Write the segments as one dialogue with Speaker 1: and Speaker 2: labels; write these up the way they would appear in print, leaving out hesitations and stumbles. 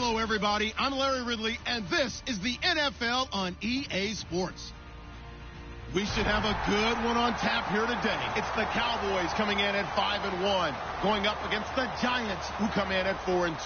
Speaker 1: Hello, everybody. I'm Larry Ridley, and this is the NFL on EA Sports. We should have a good one on tap here today. It's the Cowboys coming in at 5-1, going up against the Giants, who come in at 4-2.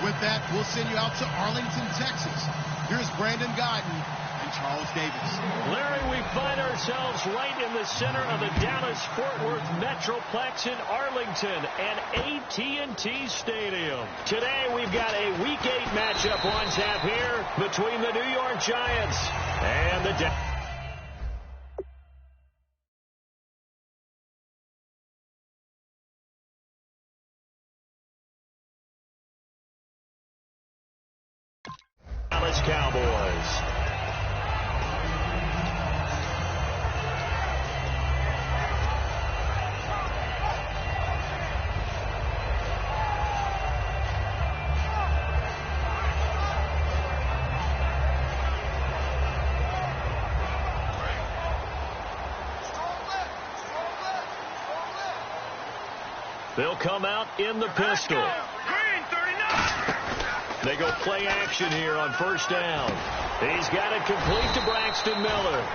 Speaker 1: With that, we'll send you out to Arlington, Texas. Here's Brandon Guyton and Charles Davis.
Speaker 2: Larry, we find ourselves right in the center of the Dallas-Fort Worth Metroplex in Arlington and AT&T Stadium. Today, we've got a Week 8 matchup on tap here between the New York Giants and the Dallas Cowboys. They'll come out in the pistol. They go play action here on first down. He's got it complete to Braxton Miller.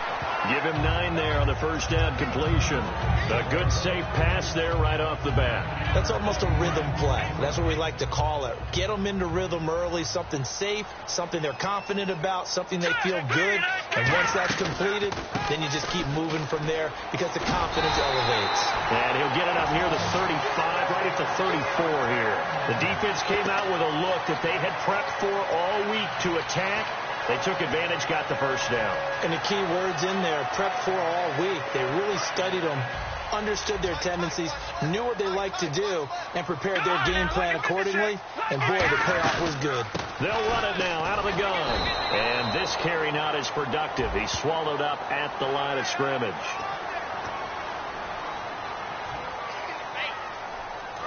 Speaker 2: Give him 9 there on the first down completion. A good, safe pass there right off the bat.
Speaker 3: That's almost a rhythm play. That's what we like to call it. Get them into rhythm early, something safe, something they're confident about, something they feel good. And once that's completed, then you just keep moving from there because the confidence elevates.
Speaker 2: And he'll get it up near the 35, right at the 34 here. The defense came out with a look that they had prepped for all week to attack. They took advantage, got the first down.
Speaker 3: And the key words in there, prep for all week. They really studied them, understood their tendencies, knew what they like to do, and prepared their game plan accordingly. And, boy, the payoff was good.
Speaker 2: They'll run it now out of the gun. And this carry not as productive. He's swallowed up at the line of scrimmage.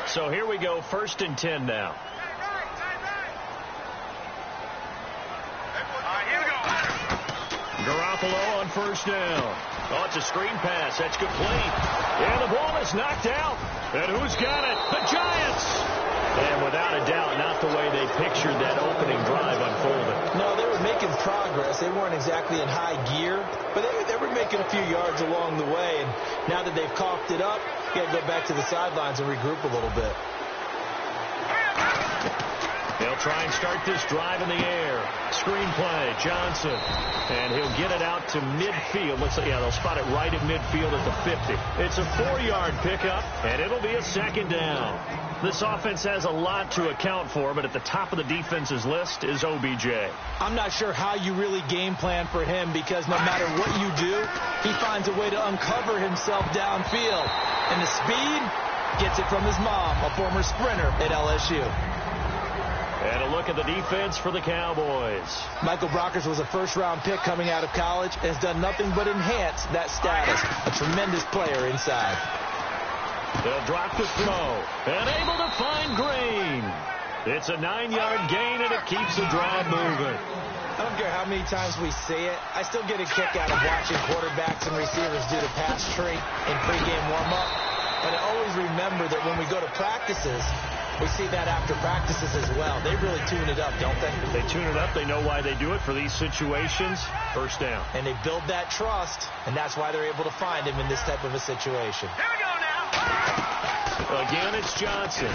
Speaker 2: So here we go, 1st and 10 now. Garoppolo on first down. Oh, it's a screen pass. That's complete. And the ball is knocked out. And who's got it? The Giants. And without a doubt, not the way they pictured that opening drive unfolding.
Speaker 3: No, they were making progress. They weren't exactly in high gear, but they were making a few yards along the way. And now that they've coughed it up, you got to go back to the sidelines and regroup a little bit.
Speaker 2: They'll try and start this drive in the air. Screen play, Johnson. And he'll get it out to midfield. Looks like, yeah, they'll spot it right at midfield at the 50. It's a 4-yard pickup, and it'll be a 2nd down. This offense has a lot to account for, but at the top of the defense's list is OBJ.
Speaker 3: I'm not sure how you really game plan for him because no matter what you do, he finds a way to uncover himself downfield. And the speed gets it from his mom, a former sprinter at LSU.
Speaker 2: And a look at the defense for the Cowboys.
Speaker 3: Michael Brockers was a first-round pick coming out of college and has done nothing but enhance that status. A tremendous player inside.
Speaker 2: They'll drop the throw. And able to find Green. It's a 9-yard gain, and it keeps the drive moving.
Speaker 3: I don't care how many times we say it. I still get a kick out of watching quarterbacks and receivers do the pass tree in pregame warm-up. And I always remember that when we go to practices, we see that after practices as well. They really tune it up, don't they?
Speaker 2: They tune it up. They know why they do it for these situations. First down.
Speaker 3: And they build that trust, and that's why they're able to find him in this type of a situation.
Speaker 2: Here we go now. Again, it's Johnson.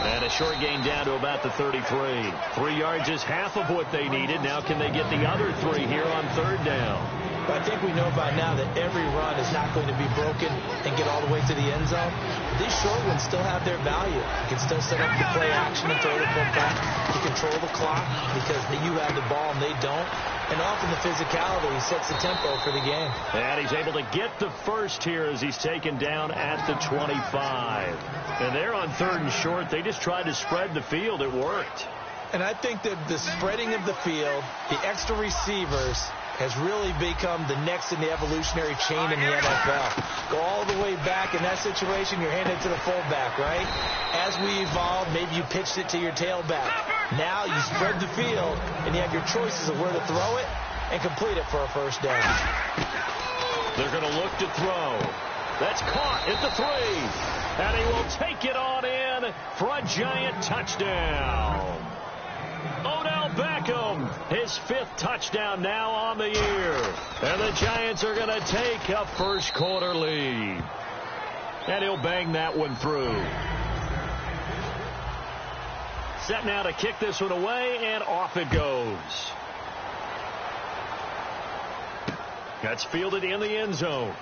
Speaker 2: And a short gain down to about the 33. 3 yards is half of what they needed. Now can they get the other 3 here on 3rd down?
Speaker 3: But I think we know by now that every run is not going to be broken and get all the way to the end zone. These short ones still have their value. You can still set up the play action and throw the football. You control the clock because you have the ball and they don't. And often the physicality sets the tempo for the game.
Speaker 2: And he's able to get the first here as he's taken down at the 25. And they're on 3rd and short. They just tried to spread the field. It worked.
Speaker 3: And I think that the spreading of the field, the extra receivers, has really become the next in the evolutionary chain in the NFL. Go all the way back in that situation, you're handed to the fullback, right? As we evolved, maybe you pitched it to your tailback. Now you spread the field, and you have your choices of where to throw it and complete it for a first down.
Speaker 2: They're going to look to throw. That's caught at the 3. And he will take it on in run for a Giant touchdown. Odell Beckham, his 5th touchdown now on the year. And the Giants are going to take a first-quarter lead. And he'll bang that one through. Set now to kick this one away, and off it goes. That's fielded in the end zone.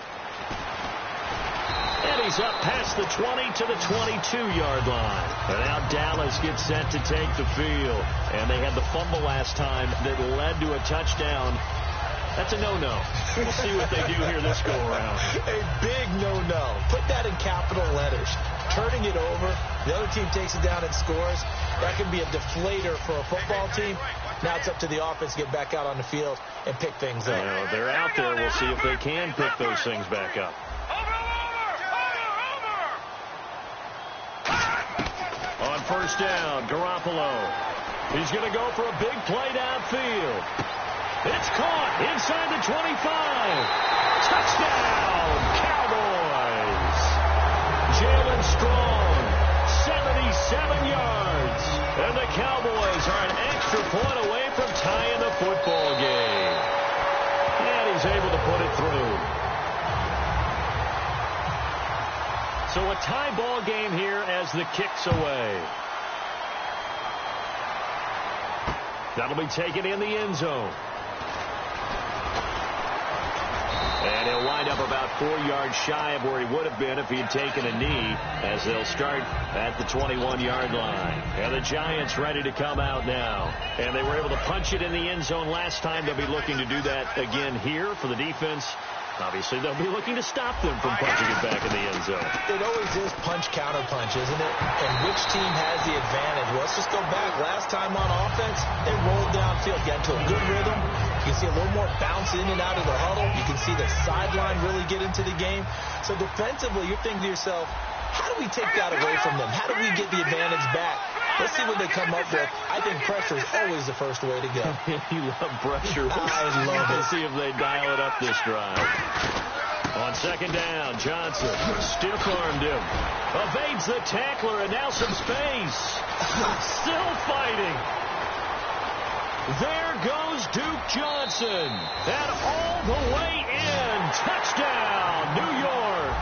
Speaker 2: And he's up past the 20 to the 22-yard line. And now Dallas gets set to take the field. And they had the fumble last time that led to a touchdown. That's a no-no. We'll see what they do here this go-around.
Speaker 3: A big no-no. Put that in capital letters. Turning it over, the other team takes it down and scores. That can be a deflator for a football team. Now it's up to the offense to get back out on the field and pick things up.
Speaker 2: Well, they're out there. We'll see if they can pick those things back up. On first down, Garoppolo. He's going to go for a big play downfield. It's caught inside the 25. Touchdown, Cowboys. Jalen Strong, 77 yards. And the Cowboys are an extra point away from tying the football game. And he's able to put it through. So a tie ball game here as the kick's away. That'll be taken in the end zone. And he'll wind up about 4 yards shy of where he would have been if he had taken a knee, as they'll start at the 21-yard line. And the Giants ready to come out now. And they were able to punch it in the end zone last time. They'll be looking to do that again here for the defense. Obviously, they'll be looking to stop them from punching it back in the end zone.
Speaker 3: It always is punch-counter-punch, isn't it? And which team has the advantage? Well, let's just go back. Last time on offense, they rolled downfield, got into a good rhythm. You can see a little more bounce in and out of the huddle. You can see the sideline really get into the game. So defensively, you're thinking to yourself, how do we take that away from them? How do we get the advantage back? Let's see what they come up with. I think pressure is always the first way to go.
Speaker 2: You love pressure.
Speaker 3: I love it.
Speaker 2: Let's see if they dial it up this drive. On second down, Johnson stiff-armed him. Evades the tackler, and now some space. Still fighting. There goes Duke Johnson. And all the way in. Touchdown, New York.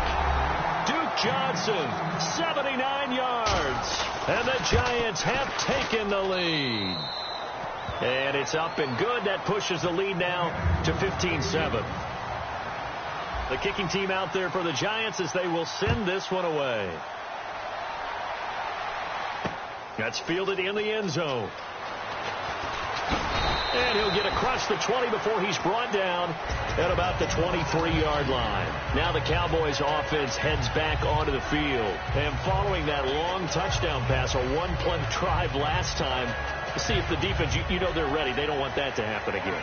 Speaker 2: Duke Johnson, 79 yards. And the Giants have taken the lead. And it's up and good. That pushes the lead now to 15-7. The kicking team out there for the Giants as they will send this one away. That's fielded in the end zone. And he'll get across the 20 before he's brought down at about the 23-yard line. Now the Cowboys offense heads back onto the field. And following that long touchdown pass, a one-play drive last time, to see if the defense, you know they're ready. They don't want that to happen again.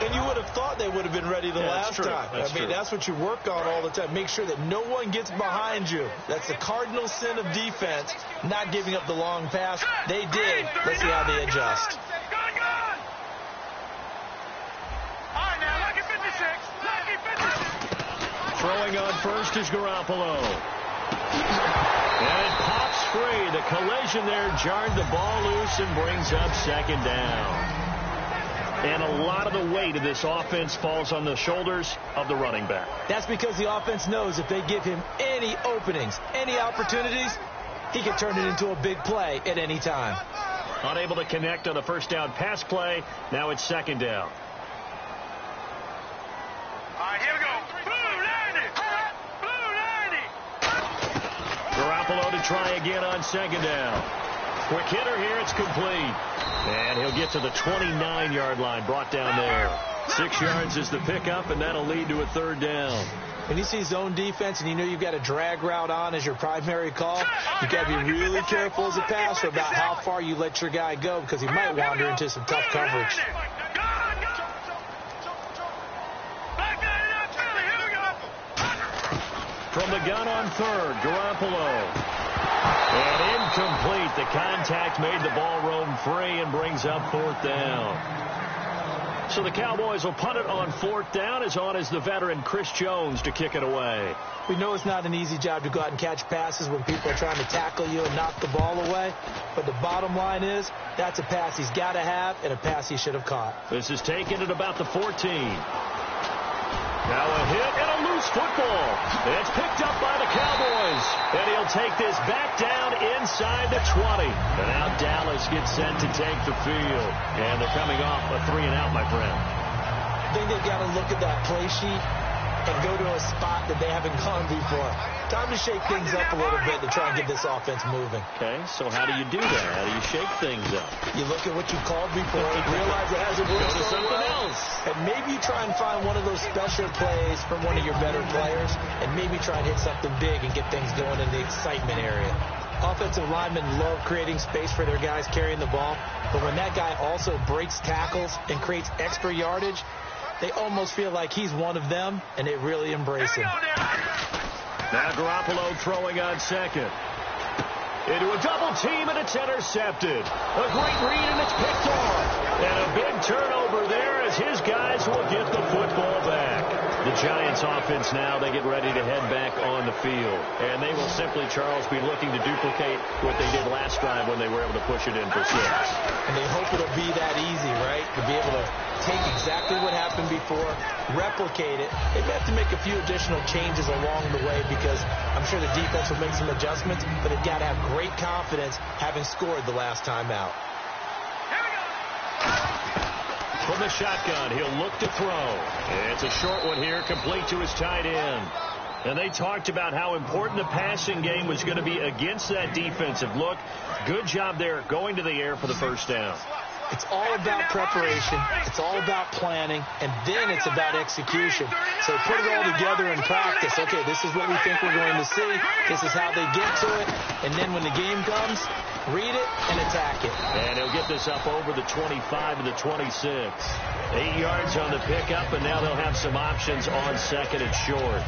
Speaker 3: And you would have thought they would have been ready the last time. That's what you work on all the time. Make sure that no one gets behind you. That's the cardinal sin of defense, not giving up the long pass. They did. Let's see how they adjust.
Speaker 2: Throwing on first is Garoppolo. And it pops free. The collision there jarred the ball loose and brings up second down. And a lot of the weight of this offense falls on the shoulders of the running back.
Speaker 3: That's because the offense knows if they give him any openings, any opportunities, he can turn it into a big play at any time.
Speaker 2: Unable to connect on the first down pass play. Now it's second down.
Speaker 4: All right, here we go.
Speaker 2: Garoppolo to try again on second down. Quick hitter here. It's complete. And he'll get to the 29-yard line. Brought down there. 6 yards is the pickup, and that'll lead to a third down.
Speaker 3: When you see zone defense and you know you've got a drag route on as your primary call, you've got to be really careful as a passer about how far you let your guy go because he might wander into some tough coverage.
Speaker 2: From the gun on third, Garoppolo. And incomplete. The contact made the ball roam free and brings up fourth down. So the Cowboys will punt it on 4th down. As on is the veteran Chris Jones to kick it away.
Speaker 3: We know it's not an easy job to go out and catch passes when people are trying to tackle you and knock the ball away. But the bottom line is that's a pass he's got to have and a pass he should have caught.
Speaker 2: This is taken at about the 14. Now a hit and a loose football. It's picked up by the Cowboys. And he'll take this back down inside the 20. And now Dallas gets set to take the field. And they're coming off a 3-and-out, my friend.
Speaker 3: I think they've got to look at that play sheet and go to a spot that they haven't gone before. Time to shake things up a little bit to try and get this offense moving.
Speaker 2: Okay, so how do you do that? How do you shake things up?
Speaker 3: You look at what you called before and realize it hasn't worked
Speaker 2: Go to something else.
Speaker 3: And maybe you try and find one of those special plays from one of your better players and maybe try and hit something big and get things going in the excitement area. Offensive linemen love creating space for their guys carrying the ball, but when that guy also breaks tackles and creates extra yardage, they almost feel like he's one of them, and they really embrace him.
Speaker 2: Now Garoppolo throwing on 2nd. Into a double team, and it's intercepted. A great read, and it's picked off. And a big turnover there as his guys will get the football back. The Giants offense now, they get ready to head back on the field. And they will simply, Charles, be looking to duplicate what they did last drive when they were able to push it in for 6.
Speaker 3: And they hope it'll be that easy, right? To be able to take exactly what happened before, replicate it. They may have to make a few additional changes along the way because I'm sure the defense will make some adjustments, but they've got to have great confidence having scored the last time out.
Speaker 2: From the shotgun, he'll look to throw. It's a short one here, complete to his tight end. And they talked about how important the passing game was going to be against that defensive look. Good job there going to the air for the first down.
Speaker 3: It's all about preparation. It's all about planning. And then it's about execution. So put it all together in practice. Okay, this is what we think we're going to see. This is how they get to it. And then when the game comes, read it and attack it.
Speaker 2: And he'll get this up over the 25 to the 26. 8 yards on the pickup, and now they'll have some options on 2nd and short.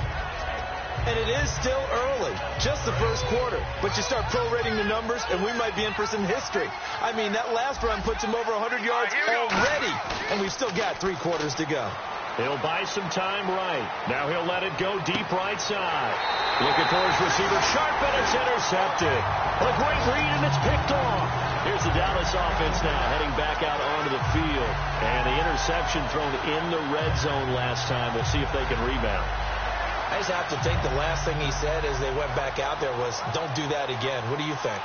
Speaker 3: And it is still early, just the first quarter. But you start prorating the numbers, and we might be in for some history. I mean, that last run puts him over 100 yards already, and we've still got 3 quarters to go.
Speaker 2: He'll buy some time right. Now he'll let it go deep right side. Looking for his receiver, sharp, and it's intercepted. A great read, and it's picked off. Here's the Dallas offense now heading back out onto the field. And the interception thrown in the red zone last time. We'll see if they can rebound.
Speaker 3: I just have to think the last thing he said as they went back out there was, don't do that again. What do you think?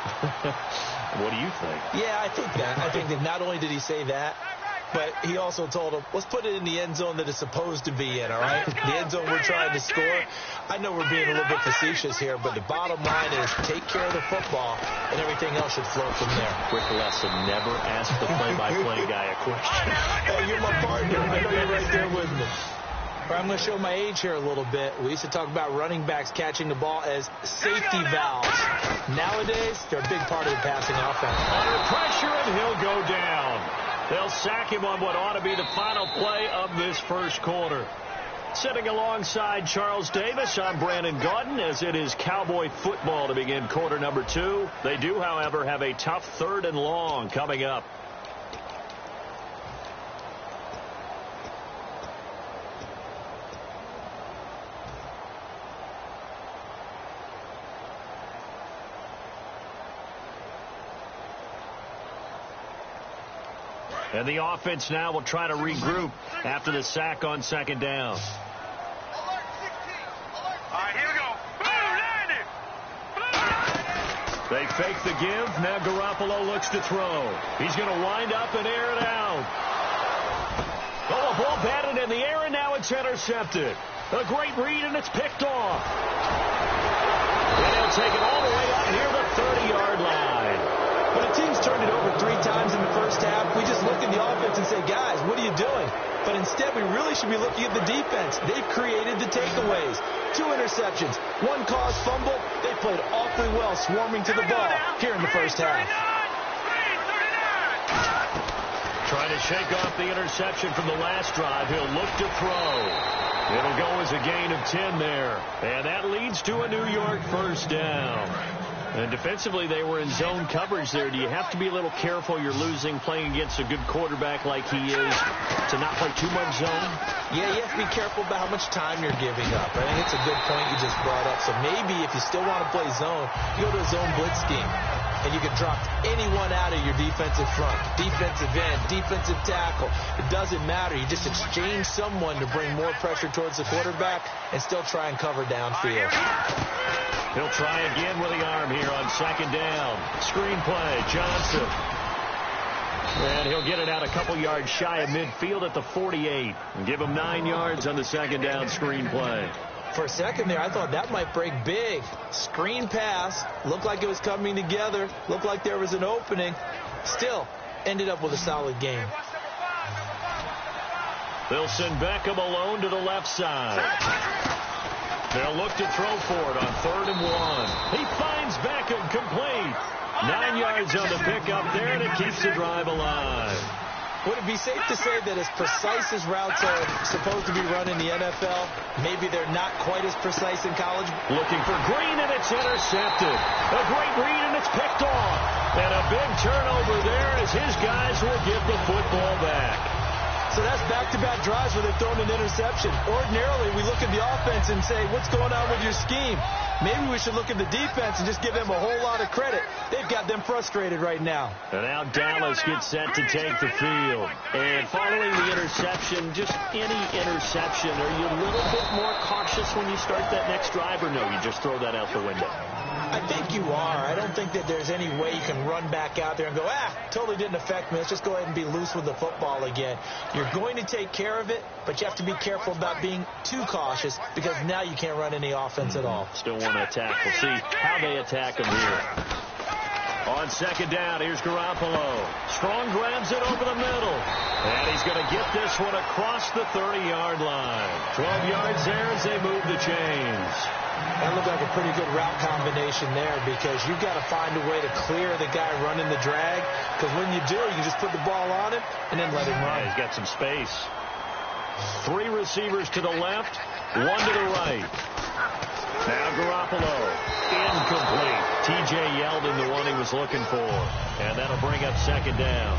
Speaker 2: What do you think?
Speaker 3: Yeah, I think that. I think that not only did he say that, but he also told him, let's put it in the end zone that it's supposed to be in, all right? The end zone we're trying to score. I know we're being a little bit facetious here, but the bottom line is take care of the football, and everything else should flow from there.
Speaker 2: Quick lesson, never ask the play-by-play guy a question.
Speaker 3: Hey, you're my partner. I know you're right there with me. I'm going to show my age here a little bit. We used to talk about running backs catching the ball as safety valves. Nowadays, they're a big part of the passing offense.
Speaker 2: Under pressure, and he'll go down. They'll sack him on what ought to be the final play of this first quarter. Sitting alongside Charles Davis, I'm Brandon Gaudin, as it is Cowboy football to begin quarter number 2. They do, however, have a tough 3rd and long coming up. And the offense now will try to regroup after the sack on 2nd down.
Speaker 4: All right, here we go.
Speaker 2: They fake the give. Now Garoppolo looks to throw. He's going to wind up and air it out. Oh, a ball batted in the air, and now it's intercepted. A great read, and it's picked off. And he'll take it all the way out near the 30-yard line.
Speaker 3: When a team's turned it over 3 times in the first half, we just look at the offense and say, guys, what are you doing? But instead, we really should be looking at the defense. They've created the takeaways. 2 interceptions, 1 caused fumble. They played awfully well swarming to the ball here in the first half.
Speaker 2: Trying to shake off the interception from the last drive. He'll look to throw. It'll go as a gain of 10 there. And that leads to a New York first down. And defensively, they were in zone coverage there. Do you have to be a little careful? You're losing playing against a good quarterback like he is to not play too much zone?
Speaker 3: Yeah, you have to be careful about how much time you're giving up. I think it's a good point you just brought up. So maybe if you still want to play zone, you go to a zone blitz scheme. And you can drop anyone out of your defensive front, defensive end, defensive tackle. It doesn't matter. You just exchange someone to bring more pressure towards the quarterback and still try and cover downfield.
Speaker 2: He'll try again with the arm here on second down. Screen play, Johnson. And he'll get it out a couple yards shy of midfield at the 48. And give him 9 yards on the second down screen play.
Speaker 3: For a second there, I thought that might break big. Screen pass. Looked like it was coming together. Looked like there was an opening. Still, ended up with a solid game.
Speaker 2: They'll send Beckham alone to the left side. They'll look to throw for it on 3rd and 1. He finds Beckham complete. 9 yards on the pickup there, and it keeps the drive alive.
Speaker 3: Would it be safe to say that as precise as routes are supposed to be run in the NFL, maybe they're not quite as precise in college?
Speaker 2: Looking for Green, and it's intercepted. A great read, and it's picked off. And a big turnover there as his guys will get the football back.
Speaker 3: So that's back-to-back drives where they've thrown an interception. Ordinarily, we look at the offense and say, what's going on with your scheme? Maybe we should look at the defense and just give them a whole lot of credit. They've got them frustrated right now.
Speaker 2: And now Dallas gets set to take the field. And following the interception, just any interception, are you a little bit more cautious when you start that next drive, or no, you just throw that out the window?
Speaker 3: I think you are. I don't think that there's any way you can run back out there and go, totally didn't affect me. Let's just go ahead and be loose with the football again. You're going to take care of it, but you have to be careful about being too cautious because now you can't run any offense at all.
Speaker 2: Still want to attack. We'll see how they attack him here. On second down, here's Garoppolo. Strong grabs it over the middle. And he's going to get this one across the 30-yard line. 12 yards there as they move the chains.
Speaker 3: That looked like a pretty good route combination there because you've got to find a way to clear the guy running the drag because when you do, you just put the ball on him and then let him run.
Speaker 2: Yeah, he's got some space. 3 receivers to the left, 1 to the right. Now Garoppolo, incomplete. T.J. Yeldon, the one he was looking for. And that'll bring up second down.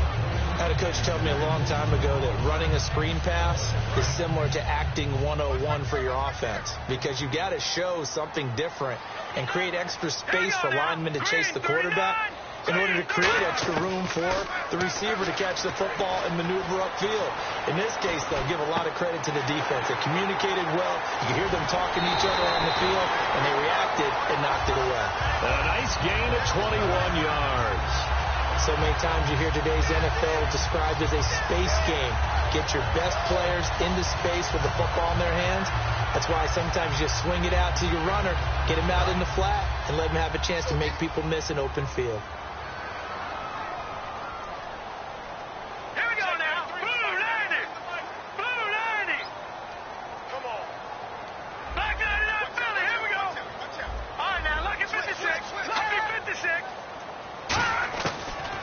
Speaker 3: I had a coach tell me a long time ago that running a screen pass is similar to acting 101 for your offense because you got to show something different and create extra space for linemen to chase the quarterback in order to create extra room for the receiver to catch the football and maneuver upfield. In this case, though, give a lot of credit to the defense. They communicated well. You can hear them talking to each other on the field, and they reacted and knocked it away.
Speaker 2: A nice gain of 21 yards.
Speaker 3: So many times you hear today's NFL described as a space game. Get your best players into space with the football in their hands. That's why sometimes you swing it out to your runner, get him out in the flat, and let him have a chance to make people miss an open field.
Speaker 4: Here we go now. Blue 90. Blue 90. Come on. Black 99 Philly. Here we go. All right, now, lucky 56. Lucky 56.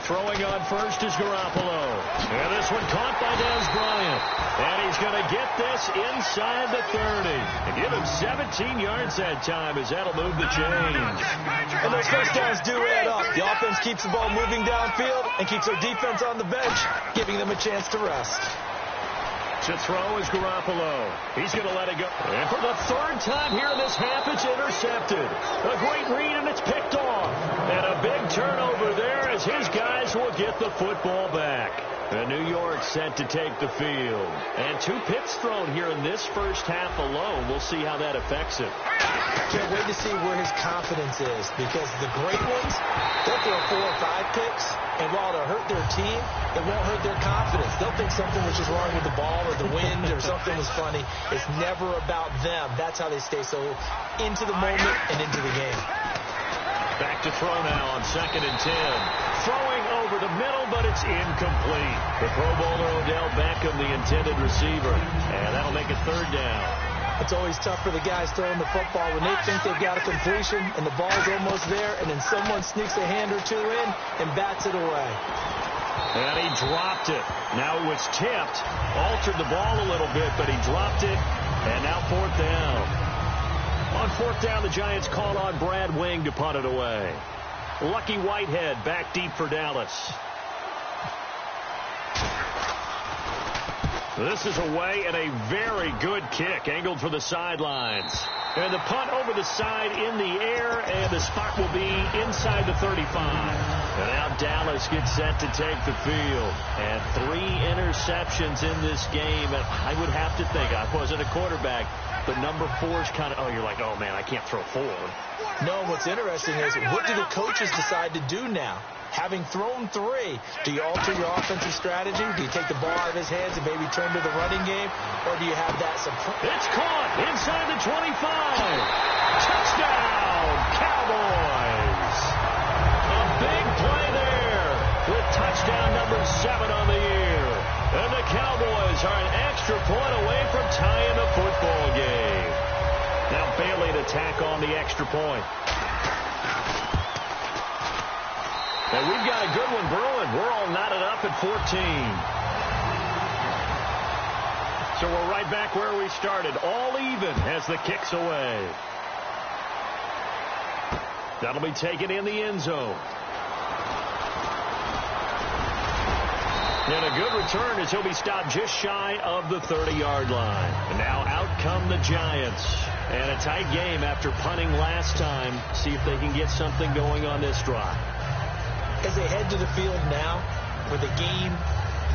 Speaker 2: Throwing on first is Garoppolo. And this one caught by Dez Bryant. And he's going to get this inside the 30. And give him 17 yards that time as that'll move the chains.
Speaker 3: And those first downs do add up. The offense keeps the ball moving downfield and keeps their defense on the bench, giving them a chance to rest.
Speaker 2: To throw is Garoppolo. He's going to let it go. And for the 3rd time here in this half, it's intercepted. A great read, and it's picked off. And a big turnover there as his guys will get the football back. And New York set to take the field. And 2 picks thrown here in this first half alone. We'll see how that affects it.
Speaker 3: Can't wait to see where his confidence is because the great ones, they'll throw 4 or 5 picks, and while it'll hurt their team, it won't hurt their confidence. They'll think something was just wrong with the ball or the wind or something was funny. It's never about them. That's how they stay so into the moment and into the game.
Speaker 2: Back to throw now on 2nd and 10. Throwing over the middle, but it's incomplete. The Pro Bowler Odell Beckham, the intended receiver. And that'll make it 3rd down.
Speaker 3: It's always tough for the guys throwing the football when they think they've got a completion and the ball's almost there, and then someone sneaks a hand or 2 in and bats it away.
Speaker 2: And he dropped it. Now it was tipped. Altered the ball a little bit, but he dropped it. And now 4th down. On 4th down, the Giants call on Brad Wing to punt it away. Lucky Whitehead back deep for Dallas. This is away and a very good kick angled for the sidelines. And the punt over the side in the air, and the spot will be inside the 35. And now Dallas gets set to take the field. And 3 interceptions in this game. And I would have to think, I wasn't a quarterback, but number 4 is kind of, oh, you're like, oh, man, I can't throw 4.
Speaker 3: No, what's interesting is, what do the coaches decide to do now? Having thrown 3, do you alter your offensive strategy? Do you take the ball out of his hands and maybe turn to the running game? Or do you have that support?
Speaker 2: It's caught inside the 25. Touchdown, Cowboys. A big play there with touchdown number 7 on the year. And the Cowboys are an extra point away from tying the football game. Now Bailey to tack on the extra point. And we've got a good one brewing. We're all knotted up at 14. So we're right back where we started. All even as the kick's away. That'll be taken in the end zone. And a good return as he'll be stopped just shy of the 30-yard line. And now out come the Giants. And a tight game after punting last time. See if they can get something going on this drive.
Speaker 3: As they head to the field now, with the game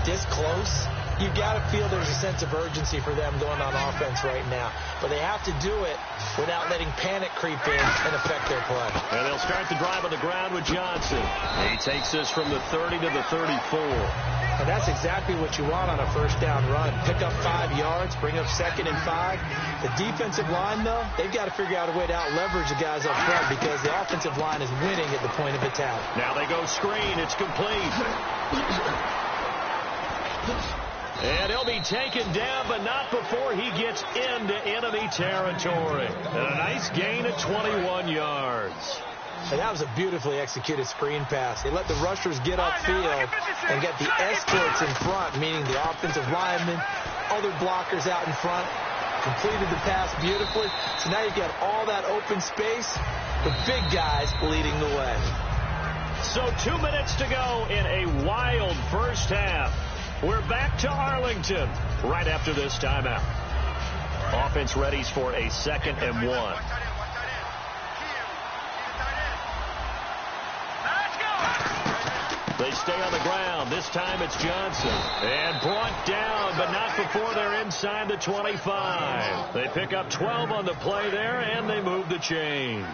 Speaker 3: this close, you've got to feel there's a sense of urgency for them going on offense right now. But they have to do it without letting panic creep in and affect their play.
Speaker 2: And they'll start the drive on the ground with Johnson. He takes us from the 30 to the 34.
Speaker 3: And that's exactly what you want on a first down run. Pick up 5 yards, bring up 2nd and 5. The defensive line, though, they've got to figure out a way to out-leverage the guys up front because the offensive line is winning at the point of attack.
Speaker 2: Now they go screen. It's complete. And he'll be taken down, but not before he gets into enemy territory. And a nice gain of 21 yards.
Speaker 3: And that was a beautifully executed screen pass. They let the rushers get upfield and get the escorts in front, meaning the offensive linemen, other blockers out in front, completed the pass beautifully. So now you've got all that open space, the big guys leading the way.
Speaker 2: So 2 minutes to go in a wild first half. We're back to Arlington right after this timeout. Offense readies for a 2nd and 1. They stay on the ground. This time it's Johnson. And brought down, but not before they're inside the 25. They pick up 12 on the play there, and they move the chains.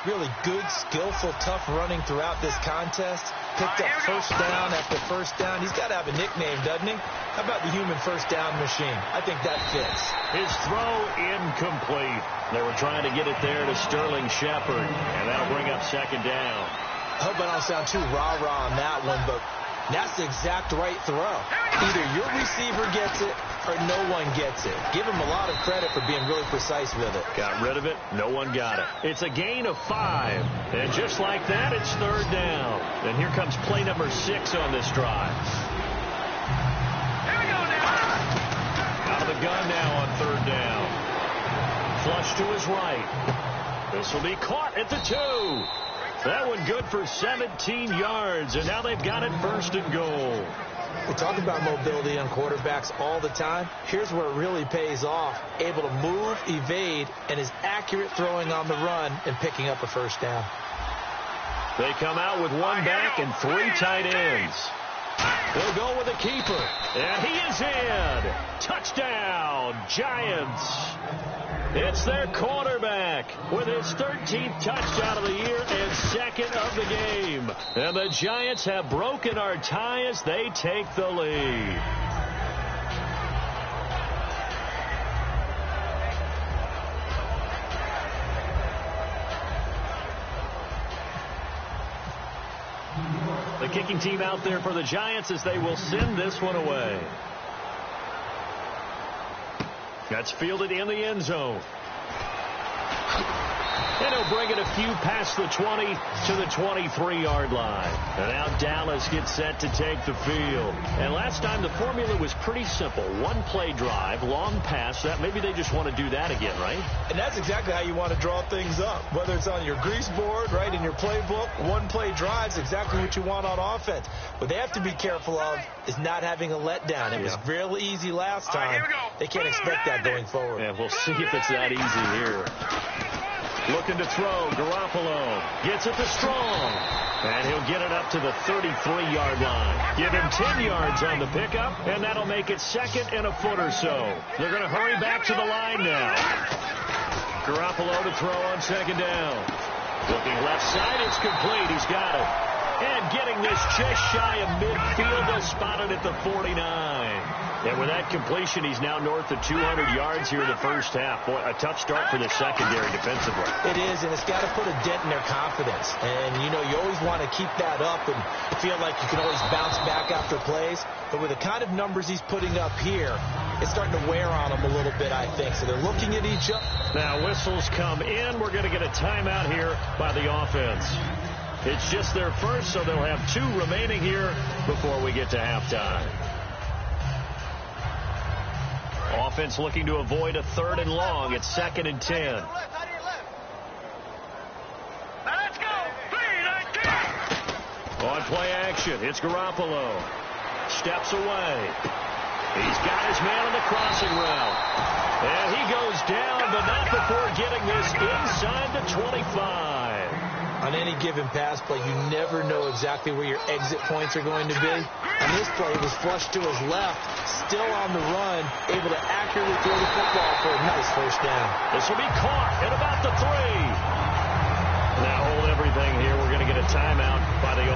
Speaker 3: Really good, skillful, tough running throughout this contest. Picked up first down after first down. He's got to have a nickname, doesn't he? How about the human first down machine? I think that fits.
Speaker 2: His throw incomplete. They were trying to get it there to Sterling Shepard, and that'll bring up 2nd down.
Speaker 3: I hope I don't sound too rah-rah on that one, but that's the exact right throw. Either your receiver gets it or no one gets it. Give him a lot of credit for being really precise with it.
Speaker 2: Got rid of it. No one got it. It's a gain of 5. And just like that, it's 3rd down. And here comes play number 6 on this drive.
Speaker 4: Here we go now.
Speaker 2: Out of the gun now on 3rd down. Flush to his right. This will be caught at the 2. That one good for 17 yards, and now they've got it 1st and goal.
Speaker 3: We talk about mobility on quarterbacks all the time. Here's where it really pays off. Able to move, evade, and is accurate throwing on the run and picking up a first down.
Speaker 2: They come out with 1 back and 3 tight ends. They'll go with a keeper, and he is in. Touchdown, Giants. It's their quarterback with his 13th touchdown of the year and 2nd of the game. And the Giants have broken our tie as they take the lead. The kicking team out there for the Giants as they will send this one away. That's fielded in the end zone. And he'll bring it a few past the 20 to the 23-yard line. And now Dallas gets set to take the field. And last time the formula was pretty simple. One play drive, long pass. That maybe they just want to do that again, right?
Speaker 3: And that's exactly how you want to draw things up. Whether it's on your grease board, right, in your playbook, one play drive's exactly what you want on offense. What they have to be careful of is not having a letdown. It was real easy last time. They can't expect that going forward.
Speaker 2: Yeah, we'll see if it's that easy here. Looking to throw. Garoppolo gets it to Strong. And he'll get it up to the 33-yard line. Give him 10 yards on the pickup, and that'll make it second and a foot or so. They're going to hurry back to the line now. Garoppolo to throw on second down. Looking left side, it's complete. He's got it. And getting this just shy of midfield, they'll spot it at the 49. And with that completion, he's now north of 200 yards here in the first half. Boy, a tough start for the secondary defensively.
Speaker 3: It is, and it's got to put a dent in their confidence. And, you know, you always want to keep that up and feel like you can always bounce back after plays. But with the kind of numbers he's putting up here, it's starting to wear on them a little bit, I think. So they're looking at each other.
Speaker 2: Now whistles come in. We're going to get a timeout here by the offense. It's just their first, so they'll have 2 remaining here before we get to halftime. Offense looking to avoid a 3rd and long. It's 2nd and 10.
Speaker 4: Now let's go. 3-19.
Speaker 2: On play action, it's Garoppolo. Steps away. He's got his man on the crossing route. And he goes down, but not before getting this inside the 25.
Speaker 3: On any given pass play, you never know exactly where your exit points are going to be. On this play, it was flushed to his left, still on the run, able to accurately throw the football for a nice first down.
Speaker 2: This will be caught at about the 3. Now hold everything here. We're going to get a timeout by the...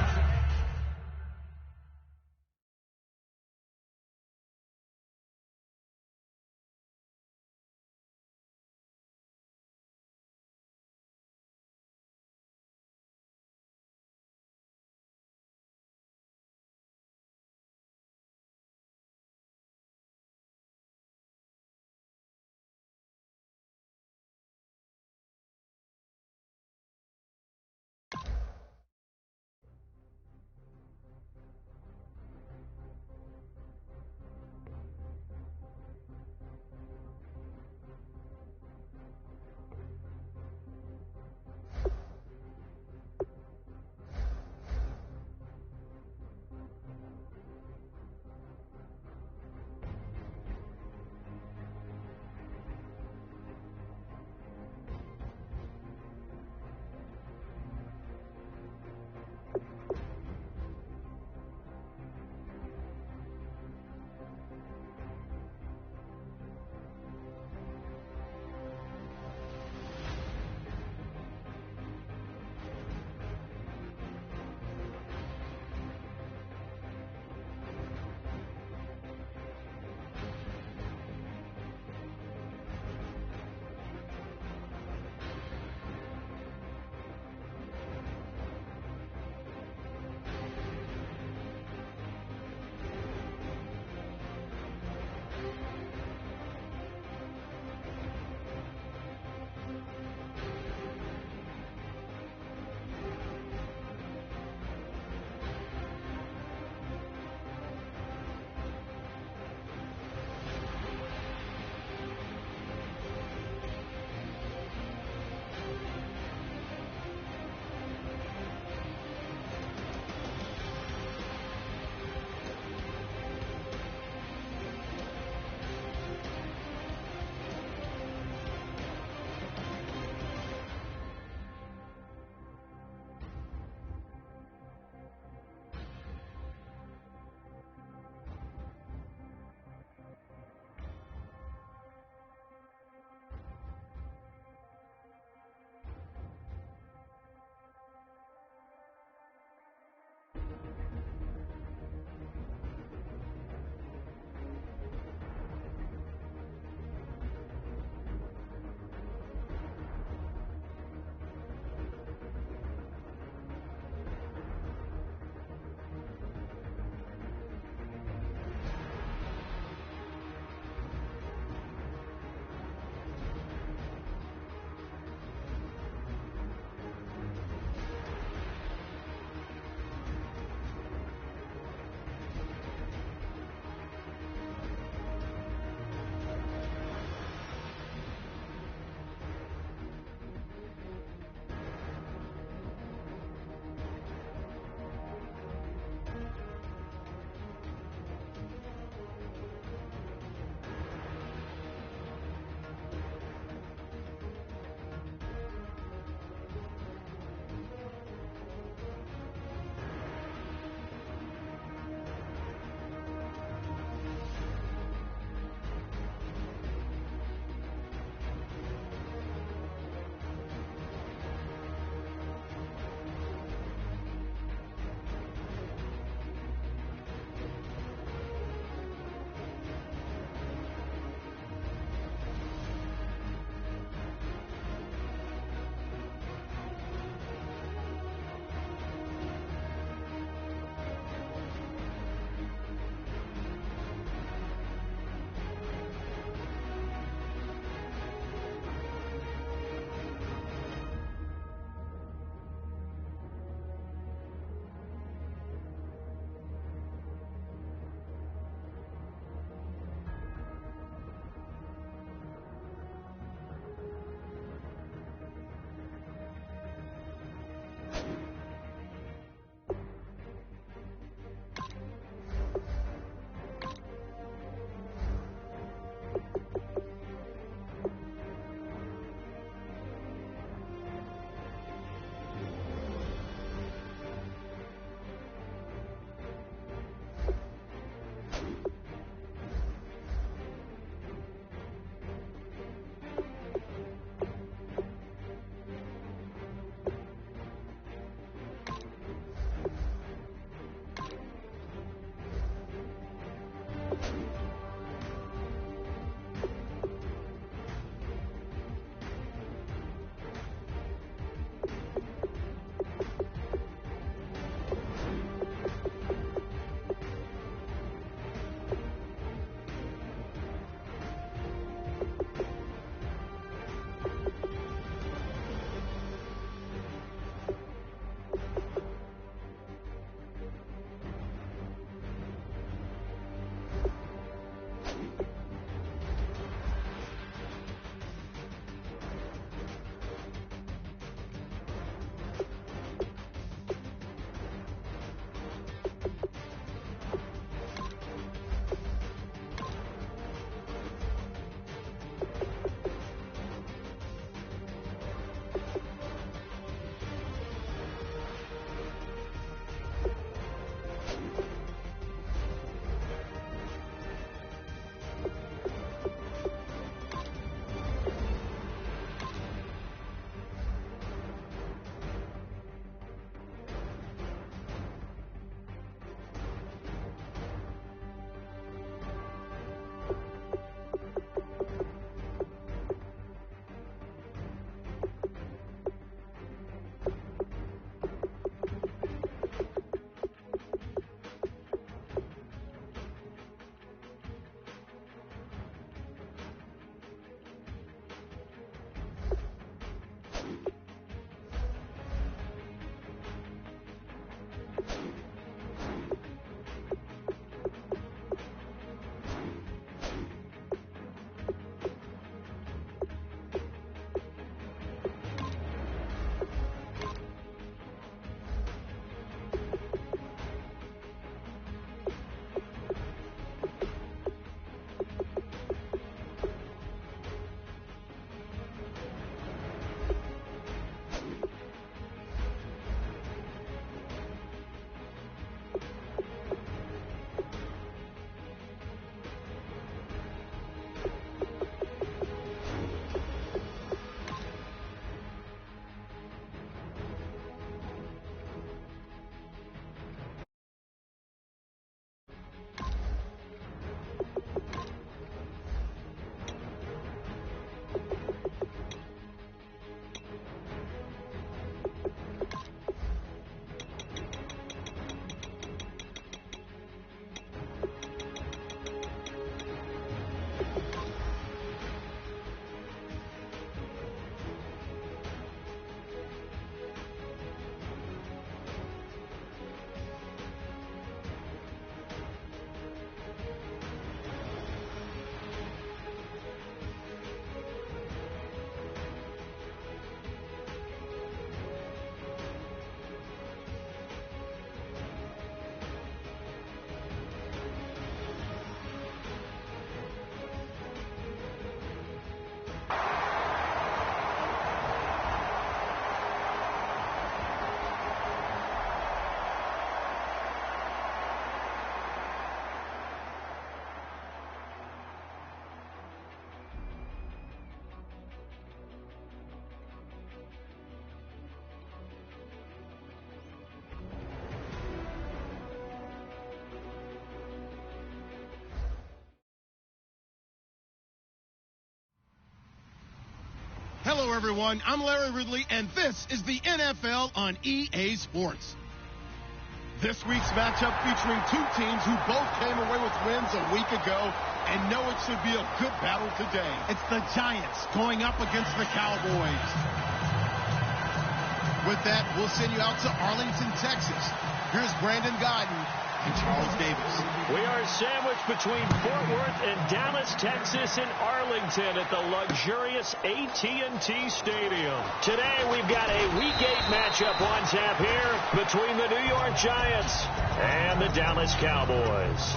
Speaker 1: Hello, everyone. I'm Larry Ridley, and this is the NFL on EA Sports. This week's matchup featuring two teams who both came away with wins a week ago and know it should be a good battle today. It's the Giants going up against the Cowboys. With that, we'll send you out to Arlington, Texas. Here's Brandon Godden and Charles Davis.
Speaker 2: We are sandwiched between Fort Worth and Dallas, Texas, and Arlington at the luxurious AT&T Stadium. Today, we've got a Week 8 matchup on tap here between the New York Giants and the Dallas Cowboys.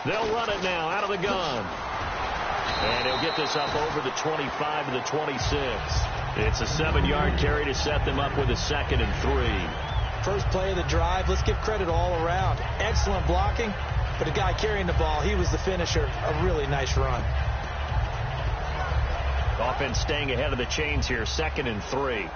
Speaker 2: They'll run it now out of the gun. And he'll get this up over the 25 to the 26. It's a 7-yard carry to set them up with a 2nd and 3.
Speaker 3: First play of the drive, let's give credit all around. Excellent blocking, but the guy carrying the ball, he was the finisher. A really nice run.
Speaker 2: Offense staying ahead of the chains here, 2nd and 3.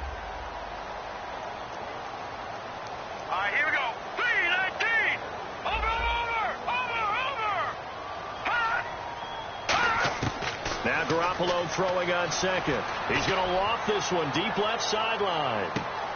Speaker 2: Now Garoppolo throwing on 2nd. He's going to loft this one deep left sideline.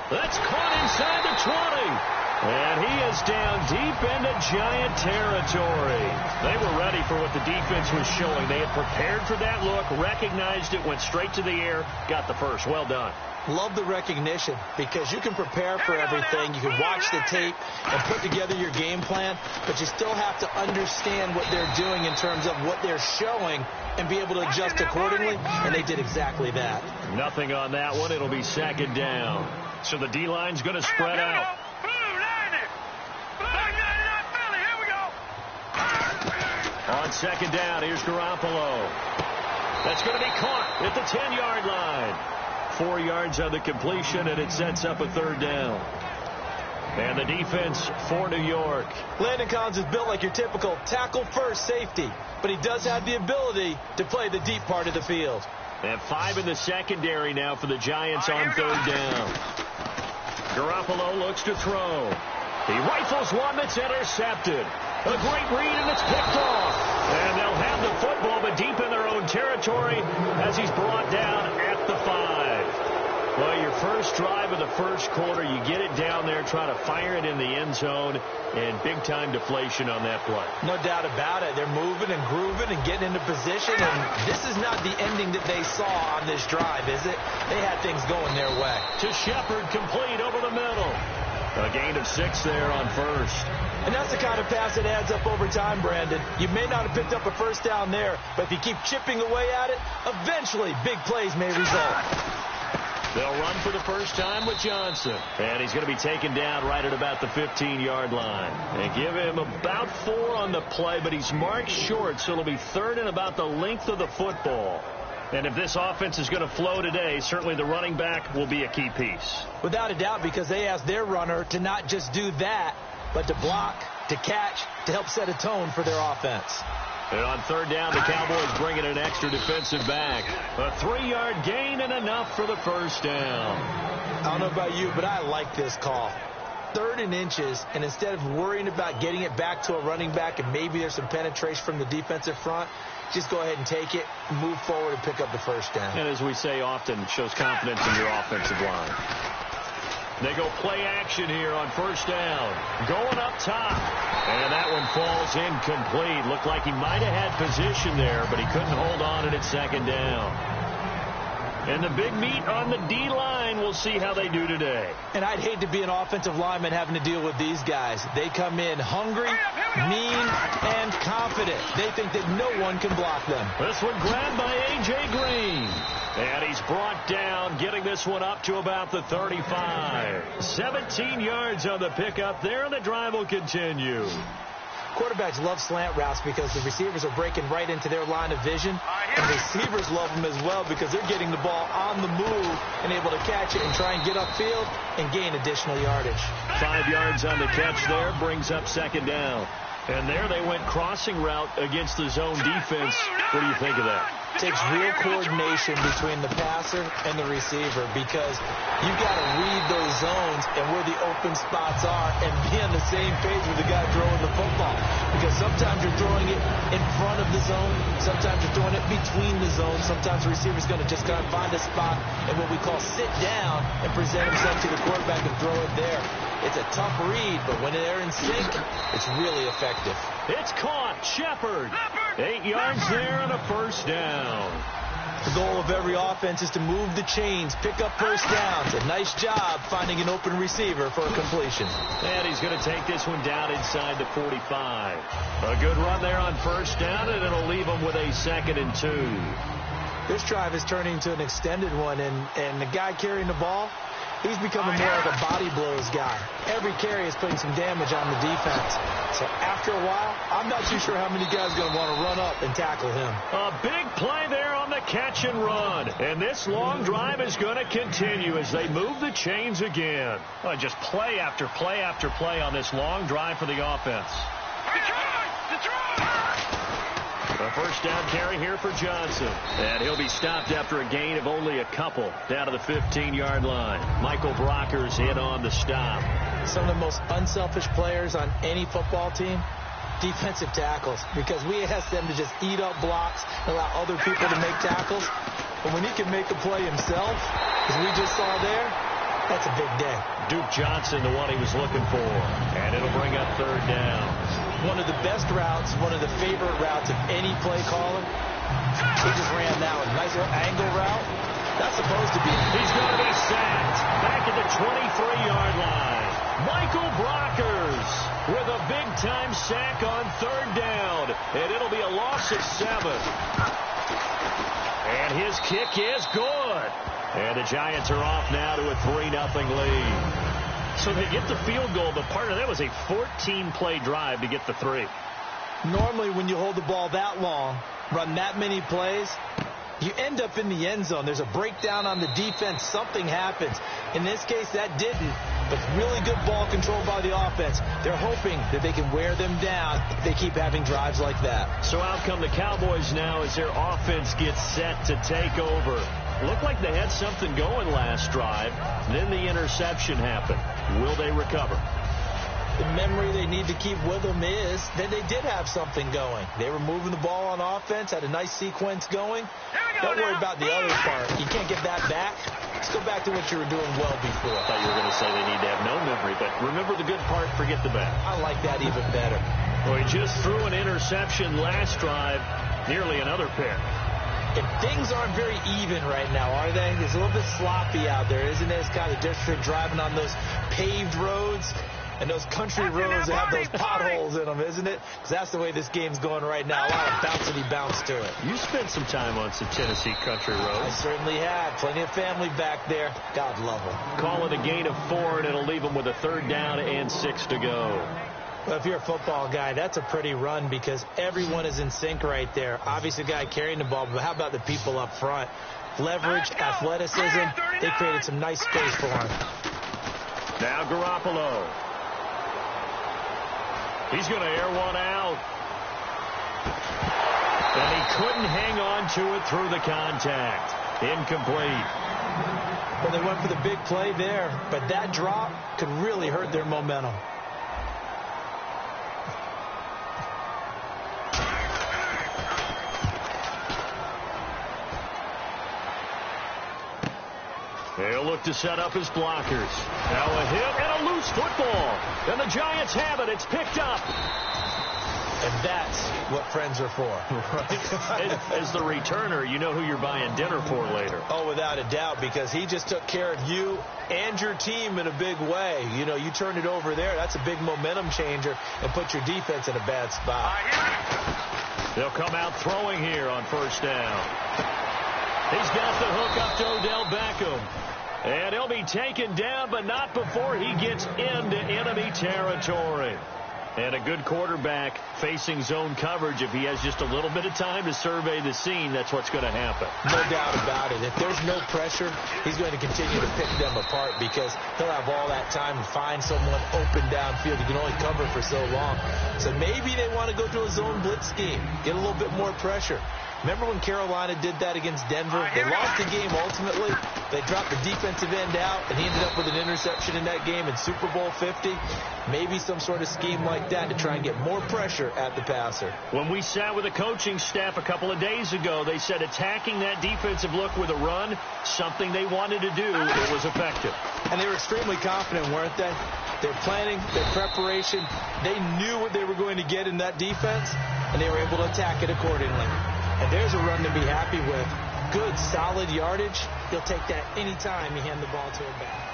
Speaker 2: That's caught inside the 20. And he is down deep into Giant territory. They were ready for what the defense was showing. They had prepared for that look, recognized it, went straight to the air, got the first. Well done.
Speaker 3: Love the recognition because you can prepare for everything. You can watch the tape and put together your game plan, but you still have to understand what they're doing in terms of what they're showing and be able to adjust accordingly, and they did exactly that. Nothing on that one. It'll be 2nd down. So the D-line's going to spread out. On 2nd down, here's Garoppolo. That's going to be caught at the 10-yard line. 4 yards on the completion, and it sets up a 3rd down. And the defense for New York. Landon Collins is built like your typical tackle-first safety, but he does have the ability to play the deep part of the field. And 5 in the secondary now for the Giants on 3rd down. Garoppolo looks to throw. He rifles one that's intercepted. A great read, and it's picked off. And they'll have the football, but deep in their own territory as he's brought down at the 5. Well, your first drive of the first quarter, you get it down there, try to fire it in the end zone, and big-time deflation on that play. No doubt about it. They're moving and grooving and getting into position, and this is not the ending that they saw on this drive, is it? They had things going their way. To Shepard, complete over the middle. A gain of 6 there on 1st. And that's the kind of pass that adds up over time, Brandon. You may not have picked up a 1st down there, but if you keep chipping away at it, eventually big plays may result. They'll run for the first time with Johnson. And he's going to be taken down right at about the 15-yard line. And give him about 4 on the play, but he's marked short, so it'll be 3rd and about the length of the football. And if this offense is going to flow today, certainly the running back will be a key piece. Without a doubt, because they asked their runner to not just do that, but to block, to catch, to help set a tone for their offense. And on 3rd down, the Cowboys bring in an extra defensive back. A 3-yard gain and enough for the 1st down. I don't know about you, but I like this call. 3rd and inches, and instead of worrying about getting it back to a running back and maybe there's some penetration from the defensive front, just go ahead and take it, move forward, and pick up the 1st down. And as we say often, it shows confidence in your offensive line. They go play action here on 1st down. Going up top. And that one falls incomplete. Looked like he might have had position there, but he couldn't hold on at 2nd down. And the big meat on the D-line, we'll see how they do today. And I'd hate to be an offensive lineman having to deal with these guys. They come in hungry, mean, and confident. They think that no one can block them. This one grabbed by A.J. Green. And he's brought down, getting this one up to about the 35. 17 yards on the pickup there, and the drive will continue. Quarterbacks love slant routes because the receivers are breaking right into their line of vision. And receivers love them as well because they're getting the ball on the move and able to catch it and try and get upfield and gain additional yardage.
Speaker 2: 5 yards on the catch there, brings up second down. And there they went crossing route against the zone defense. What do you think of that?
Speaker 3: Takes real coordination between the passer and the receiver because you've got to read those zones and where the open spots are and be on the same page with the guy throwing the football. Because sometimes you're throwing it in front of the zone. Sometimes you're throwing it between the zones. Sometimes the receiver's going to just kind of find a spot and what we call sit down and present himself to the quarterback and throw it there. It's a tough read, but when they're in sync, it's really effective.
Speaker 2: It's caught. Shepard. 8 yards there and a first down.
Speaker 3: The goal of every offense is to move the chains, pick up first downs. A nice job finding an open receiver for a completion.
Speaker 2: And he's going to take this one down inside the 45. A good run there on first down, and it'll leave him with a 2nd and 2.
Speaker 3: This drive is turning into an extended one, and the guy carrying the ball, he's becoming more like a body blows guy. Every carry is putting some damage on the defense. So after a while, I'm not too sure how many guys are going to want to run up and tackle him.
Speaker 2: A big play there on the catch and run. And this long drive is going to continue as they move the chains again. Well, just play after play after play on this long drive for the offense. A first down carry here for Johnson. And he'll be stopped after a gain of only a couple down to the 15-yard line. Michael Brockers in on the stop.
Speaker 3: Some of the most unselfish players on any football team, defensive tackles, because we ask them to just eat up blocks and allow other people to make tackles. But when he can make a play himself, as we just saw there, that's a big day.
Speaker 2: Duke Johnson, the one he was looking for. And it'll bring up third down.
Speaker 3: One of the best routes, one of the favorite routes of any play caller. He just ran that one. Nice little angle route. That's supposed to be.
Speaker 2: He's going to be sacked back at the 23-yard line. Michael Brockers with a big-time sack on third down. And it'll be a loss of 7. And his kick is good. And the Giants are off now to a 3-0 lead. So they get the field goal, but part of that was a 14-play drive to get the 3.
Speaker 3: Normally when you hold the ball that long, run that many plays, you end up in the end zone. There's a breakdown on the defense. Something happens. In this case, that didn't. But really good ball control by the offense. They're hoping that they can wear them down if they keep having drives like that.
Speaker 2: So out come the Cowboys now as their offense gets set to take over. Looked like they had something going last drive. Then the interception happened. Will they recover?
Speaker 3: The memory they need to keep with them is that they did have something going. They were moving the ball on offense, had a nice sequence going. Don't worry about the other part. You can't get that back. Let's go back to what you were doing well before.
Speaker 2: I thought you were going to say they need to have no memory, but remember the good part, forget the bad.
Speaker 3: I like that even better.
Speaker 2: Well, he just threw an interception last drive, nearly another pick.
Speaker 3: If things aren't very even right now, are they? It's a little bit sloppy out there, isn't it? It's kind of different driving on those paved roads and those country roads that have those potholes in them, isn't it? Because that's the way this game's going right now. A lot of bouncy bounce to it.
Speaker 2: You spent some time on some Tennessee country roads.
Speaker 3: I certainly had. Plenty of family back there. God love them.
Speaker 2: Call it a gain of 4, and it'll leave them with a 3rd down and 6 to go.
Speaker 3: Well, if you're a football guy, that's a pretty run because everyone is in sync right there. Obviously, the guy carrying the ball, but how about the people up front? Leverage, athleticism, they created some nice space for him.
Speaker 2: Now Garoppolo. He's going to air one out. And he couldn't hang on to it through the contact. Incomplete.
Speaker 3: Well, they went for the big play there, but that drop could really hurt their momentum.
Speaker 2: They'll look to set up his blockers. Now a hit and a loose football. And the Giants have it. It's picked up.
Speaker 3: And that's what friends are for.
Speaker 2: Right. As the returner, you know who you're buying dinner for later.
Speaker 3: Oh, without a doubt, because he just took care of you and your team in a big way. You know, you turn it over there. That's a big momentum changer and put your defense in a bad spot.
Speaker 2: They'll come out throwing here on first down. He's got the hook up to Odell Beckham. And he'll be taken down, but not before he gets into enemy territory. And a good quarterback facing zone coverage, if he has just a little bit of time to survey the scene, that's what's going to happen.
Speaker 3: No doubt about it. If there's no pressure, he's going to continue to pick them apart because he'll have all that time to find someone open downfield. He can only cover for so long. So maybe they want to go to a zone blitz scheme, get a little bit more pressure. Remember when Carolina did that against Denver? They lost the game ultimately. They dropped the defensive end out, and he ended up with an interception in that game in Super Bowl 50. Maybe some sort of scheme like that to try and get more pressure at the passer.
Speaker 2: When we sat with the coaching staff a couple of days ago, they said attacking that defensive look with a run, something they wanted to do, it was effective.
Speaker 3: And they were extremely confident, weren't they? Their planning, their preparation, they knew what they were going to get in that defense, and they were able to attack it accordingly. And there's a run to be happy with. Good, solid yardage. He'll take that anytime you hand the ball to him back.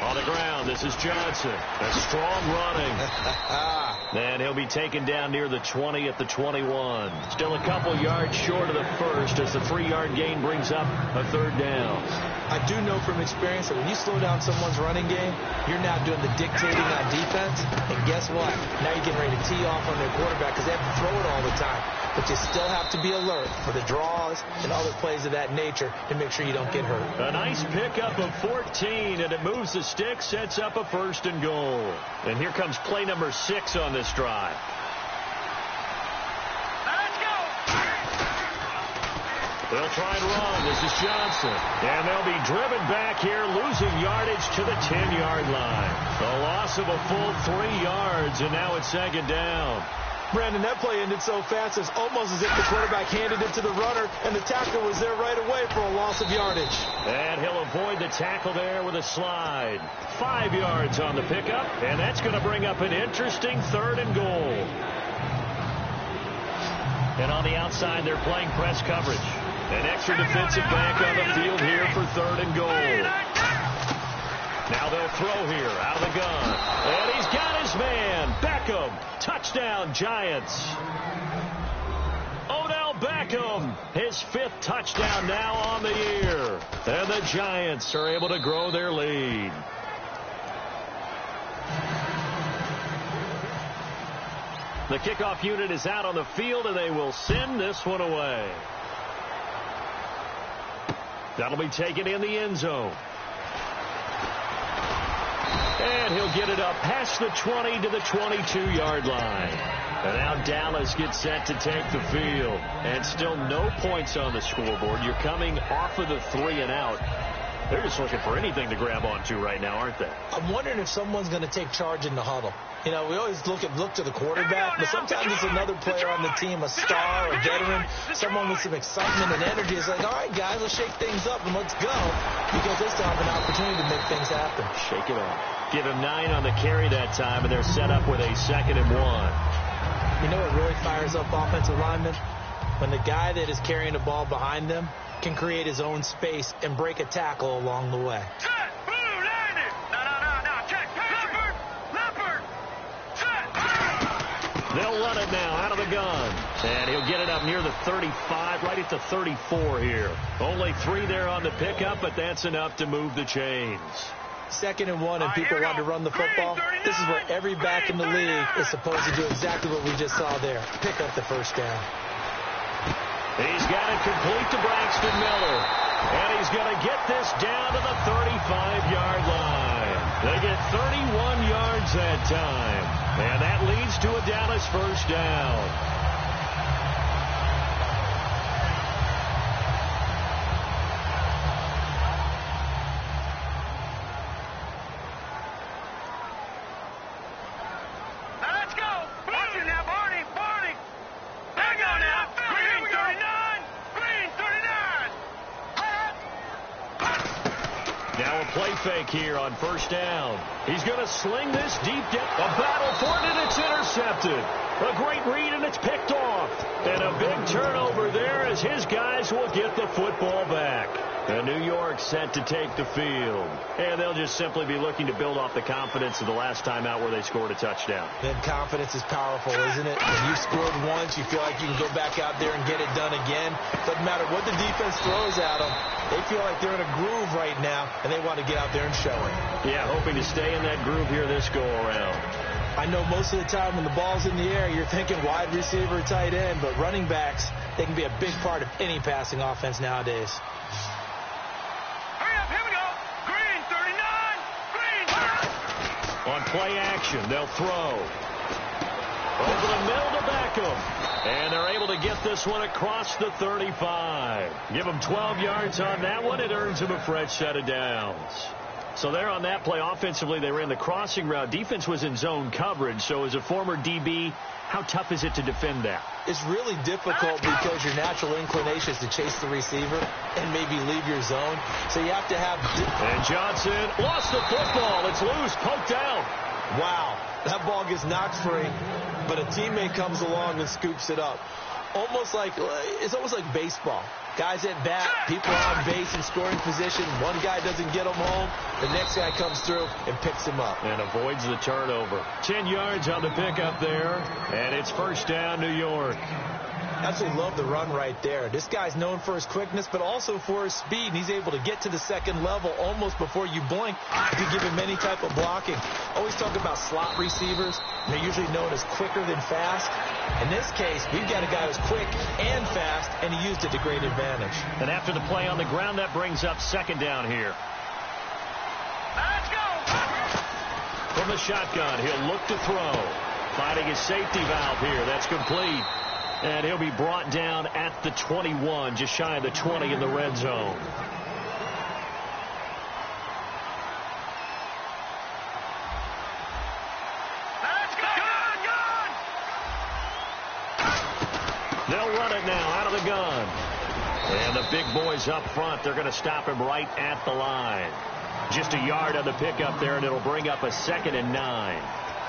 Speaker 2: On the ground, this is Johnson. A strong running. And he'll be taken down near the 20 at the 21. Still a couple yards short of the first as the 3-yard gain brings up a third down.
Speaker 3: I do know from experience that when you slow down someone's running game, you're now doing the dictating on defense. And guess what? Now you're getting ready to tee off on their quarterback because they have to throw it all the time. But you still have to be alert for the draws and other plays of that nature to make sure you don't get hurt.
Speaker 2: A nice pickup of 14, and it moves the stick, sets up a 1st and goal. And here comes play number 6 on this drive.
Speaker 4: Let's go.
Speaker 2: They'll try and run. This is Johnson. And they'll be driven back here, losing yardage to the 10-yard line. A loss of a full 3 yards, and now it's 2nd down.
Speaker 3: Brandon, that play ended so fast, it's almost as if the quarterback handed it to the runner, and the tackle was there right away for a loss of yardage. And
Speaker 2: he'll avoid the tackle there with a slide. 5 yards on the pickup, and that's going to bring up an interesting 3rd and goal. And on the outside, they're playing press coverage. An extra defensive back on the field here for 3rd and goal. Now they'll throw here out of the gun. And he's got his man. Beckham. Touchdown, Giants. Odell Beckham. His 5th touchdown now on the year. And the Giants are able to grow their lead. The kickoff unit is out on the field, and they will send this one away. That'll be taken in the end zone. And he'll get it up past the 20 to the 22-yard line. And now Dallas gets set to take the field. And still no points on the scoreboard. You're coming off of the 3 and out. They're just looking for anything to grab onto right now, aren't they?
Speaker 3: I'm wondering if someone's going to take charge in the huddle. You know, we always look to the quarterback, but sometimes it's another player on the team, a star, a veteran, someone with some excitement and energy. It's like, all right, guys, let's shake things up and let's go, because they still have an opportunity to make things happen.
Speaker 2: Shake it up. Give him 9 on the carry that time, and they're set up with a 2nd and 1.
Speaker 3: You know what really fires up offensive linemen? When the guy that is carrying the ball behind them can create his own space and break a tackle along the way.
Speaker 2: They'll run it now out of the gun. And he'll get it up near the 35, right at the 34 here. Only 3 there on the pickup, but that's enough to move the chains.
Speaker 3: 2nd and 1, and people want to run the football. This is where every back in the league is supposed to do exactly what we just saw there. Pick up the 1st down.
Speaker 2: He's got it complete to Braxton Miller. And he's going to get this down to the 35-yard line. They get 31 yards that time. And that leads to a Dallas 1st down. Play fake here on 1st down. He's going to sling this deep down. A battle for it, and it's intercepted. A great read, and it's picked off. And a big turnover there as his guys will get the football back. And New York set to take the field. And they'll just simply be looking to build off the confidence of the last time out where they scored a touchdown.
Speaker 3: Then confidence is powerful, isn't it? When you've scored once, you feel like you can go back out there and get it done again. Doesn't matter what the defense throws at them. They feel like they're in a groove right now, and they want to get out there and show it.
Speaker 2: Yeah, hoping to stay in that groove here this go-around.
Speaker 3: I know most of the time when the ball's in the air, you're thinking wide receiver, tight end, but running backs, they can be a big part of any passing offense nowadays.
Speaker 4: Hurry up, here we go. Green, 39. Green.
Speaker 2: On play action, they'll throw. Over the middle to Beckham. And they're able to get this one across the 35. Give them 12 yards on that one. It earns them a fresh set of downs. So there on that play, offensively, they ran the crossing route. Defense was in zone coverage. So as a former DB, how tough is it to defend that?
Speaker 3: It's really difficult because your natural inclination is to chase the receiver and maybe leave your zone. So you have to have...
Speaker 2: And Johnson lost the football. It's loose, poked out.
Speaker 3: Wow, that ball gets knocked free, but a teammate comes along and scoops it up. It's almost like baseball. Guys at bat, people are on base in scoring position. One guy doesn't get him home. The next guy comes through and picks him up.
Speaker 2: And avoids the turnover. 10 yards on the pickup there, and it's first down, New York.
Speaker 3: Absolutely love the run right there. This guy's known for his quickness, but also for his speed. And he's able to get to the second level almost before you blink to give him any type of blocking. Always talk about slot receivers. They're usually known as quicker than fast. In this case, we've got a guy who's quick and fast, and he used it to great advantage.
Speaker 2: And after the play on the ground, that brings up second down here.
Speaker 4: Let's go.
Speaker 2: From the shotgun, he'll look to throw. Finding his safety valve here. That's complete. And he'll be brought down at the 21, just shy of the 20 in the red zone.
Speaker 4: Let's go. Gun.
Speaker 2: They'll run it now out of the gun. And the big boys up front, they're going to stop him right at the line. Just a yard on the pickup there, and it'll bring up a 2nd and 9.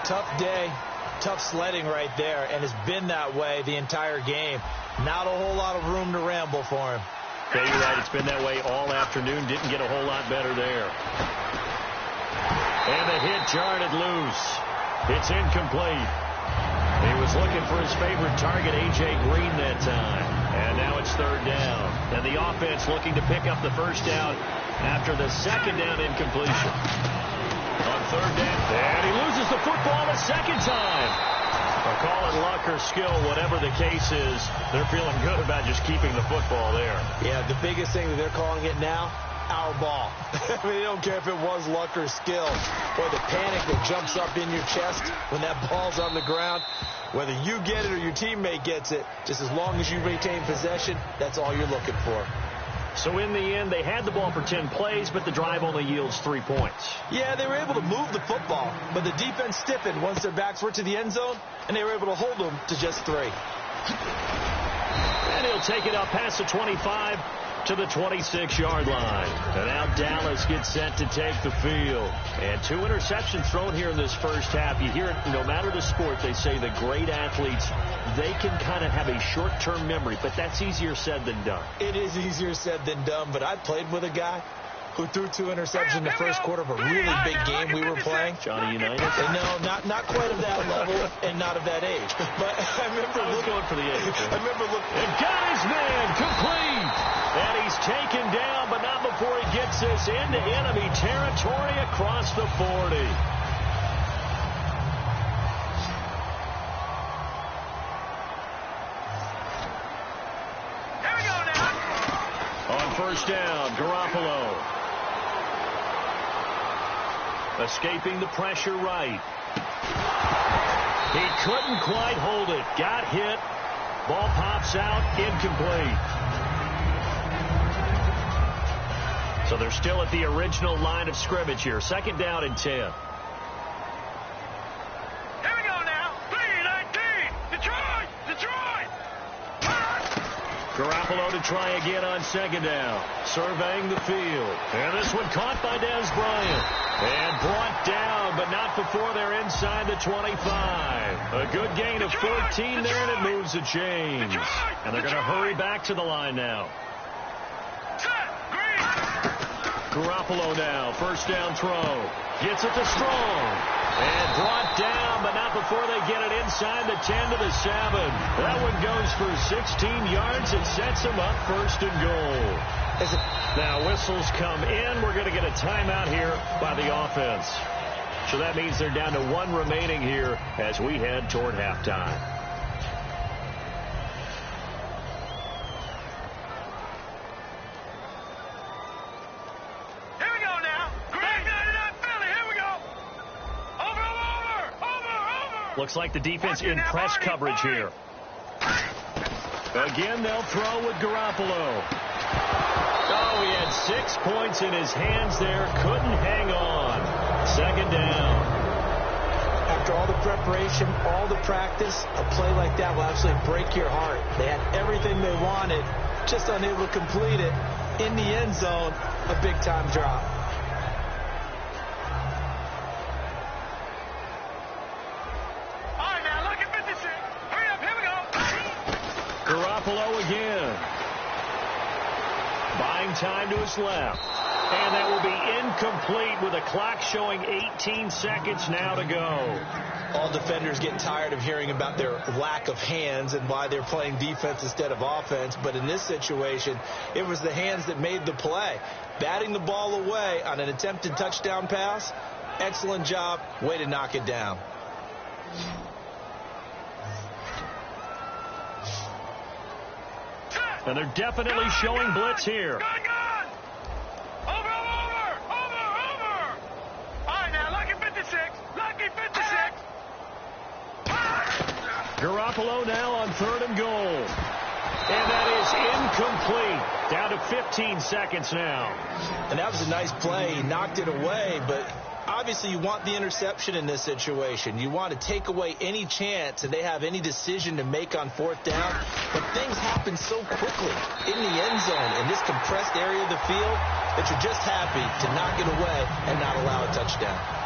Speaker 3: Tough day. Tough sledding right there, and it's been that way the entire game. Not a whole lot of room to ramble for him.
Speaker 2: Yeah, you're right. It's been that way all afternoon. Didn't get a whole lot better there. And the hit jarred it loose. It's incomplete. He was looking for his favorite target, A.J. Green, that time. And now it's third down. And the offense looking to pick up the first down after the second down incompletion. On third down, and he loses the football a second time. I'll call it luck or skill, whatever the case is. They're feeling good about just keeping the football there.
Speaker 3: Yeah, the biggest thing that they're calling it now, our ball. I mean, they don't care if it was luck or skill. Or the panic that jumps up in your chest when that ball's on the ground. Whether you get it or your teammate gets it, just as long as you retain possession, that's all you're looking for.
Speaker 2: So in the end, they had the ball for 10 plays, but the drive only yields 3 points.
Speaker 3: Yeah, they were able to move the football, but the defense stiffened once their backs were to the end zone, and they were able to hold them to just 3.
Speaker 2: And he'll take it up past the 25 to the 26-yard line. And now Dallas gets set to take the field. And 2 interceptions thrown here in this first half. You hear it, no matter the sport, they say the great athletes, they can kind of have a short-term memory, but that's easier said than done.
Speaker 3: It is easier said than done, but I played with a guy who threw 2 interceptions in the first quarter of a really big game we were playing.
Speaker 2: Johnny Unitas?
Speaker 3: And no, not quite of that level and not of that age. But I remember
Speaker 2: going for the age.
Speaker 3: I remember looking.
Speaker 2: And got his man complete. And he's taken down, but not before he gets this into enemy territory across the 40.
Speaker 4: Here we go now.
Speaker 2: On first down, Garoppolo. Escaping the pressure right. He couldn't quite hold it. Got hit. Ball pops out. Incomplete. So they're still at the original line of scrimmage here. 2nd down and 10.
Speaker 4: Here we go now. 3-19. Detroit.
Speaker 2: Garoppolo to try again on 2nd down. Surveying the field. And this one caught by Dez Bryant. And brought down, but not before they're inside the 25. A good gain of 14 there, and it moves the chains. And they're going to hurry back to the line now.
Speaker 4: Set. Green.
Speaker 2: Garoppolo now, first down throw. Gets it to Strong. And brought down, but not before they get it inside the 10 to the 7. That one goes for 16 yards. It sets them up first and goal. Now whistles come in. We're going to get a timeout here by the offense. So that means they're down to one remaining here as we head toward halftime.
Speaker 4: Here we go now. Greg, Philly. Here we go. Over.
Speaker 2: Looks like the defense in press coverage here. Again, they'll throw with Garoppolo. Oh, he had 6 points in his hands there. Couldn't hang on. Second down.
Speaker 3: After all the preparation, all the practice, a play like that will absolutely break your heart. They had everything they wanted, just unable to complete it. In the end zone, a big-time drop.
Speaker 4: All right, now look at 56. Hurry up, here we go.
Speaker 2: Garoppolo again. Buying time to his left. And that will be incomplete with a clock showing 18 seconds now to go.
Speaker 3: All defenders get tired of hearing about their lack of hands and why they're playing defense instead of offense. But in this situation, it was the hands that made the play. Batting the ball away on an attempted touchdown pass, excellent job. Way to knock it down.
Speaker 2: And they're definitely showing blitz here.
Speaker 4: Over. All right, now, lucky 56.
Speaker 2: Garoppolo now on 3rd and goal. And that is incomplete. Down to 15 seconds now.
Speaker 3: And that was a nice play. He knocked it away, but obviously you want the interception in this situation. You want to take away any chance and they have any decision to make on 4th down. But things happen so quickly in the end zone in this compressed area of the field that you're just happy to knock it away and not allow a touchdown.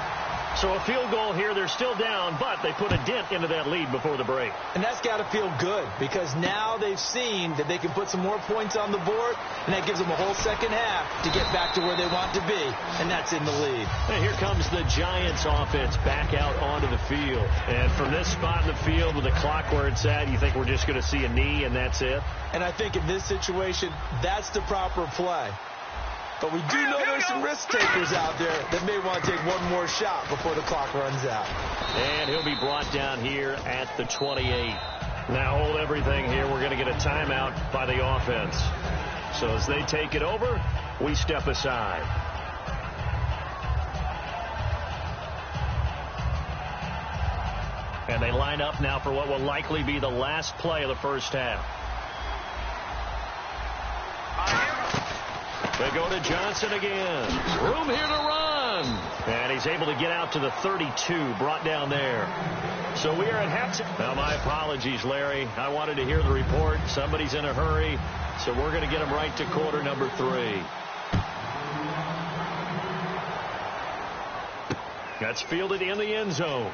Speaker 2: So a field goal here. They're still down, but they put a dent into that lead before the break.
Speaker 3: And that's got to feel good because now they've seen that they can put some more points on the board, and that gives them a whole second half to get back to where they want to be, and that's in the lead.
Speaker 2: And here comes the Giants offense back out onto the field. And from this spot in the field with the clock where it's at, you think we're just going to see a knee and that's it?
Speaker 3: And I think in this situation, that's the proper play. But we do know there's some risk takers out there that may want to take one more shot before the clock runs out.
Speaker 2: And he'll be brought down here at the 28. Now hold everything here. We're going to get a timeout by the offense. So as they take it over, we step aside. And they line up now for what will likely be the last play of the first half. They go to Johnson again. Room here to run. And he's able to get out to the 32, brought down there. So we are at halftime. Now, my apologies, Larry. I wanted to hear the report. Somebody's in a hurry. So we're going to get him right to quarter number 3. That's fielded in the end zone.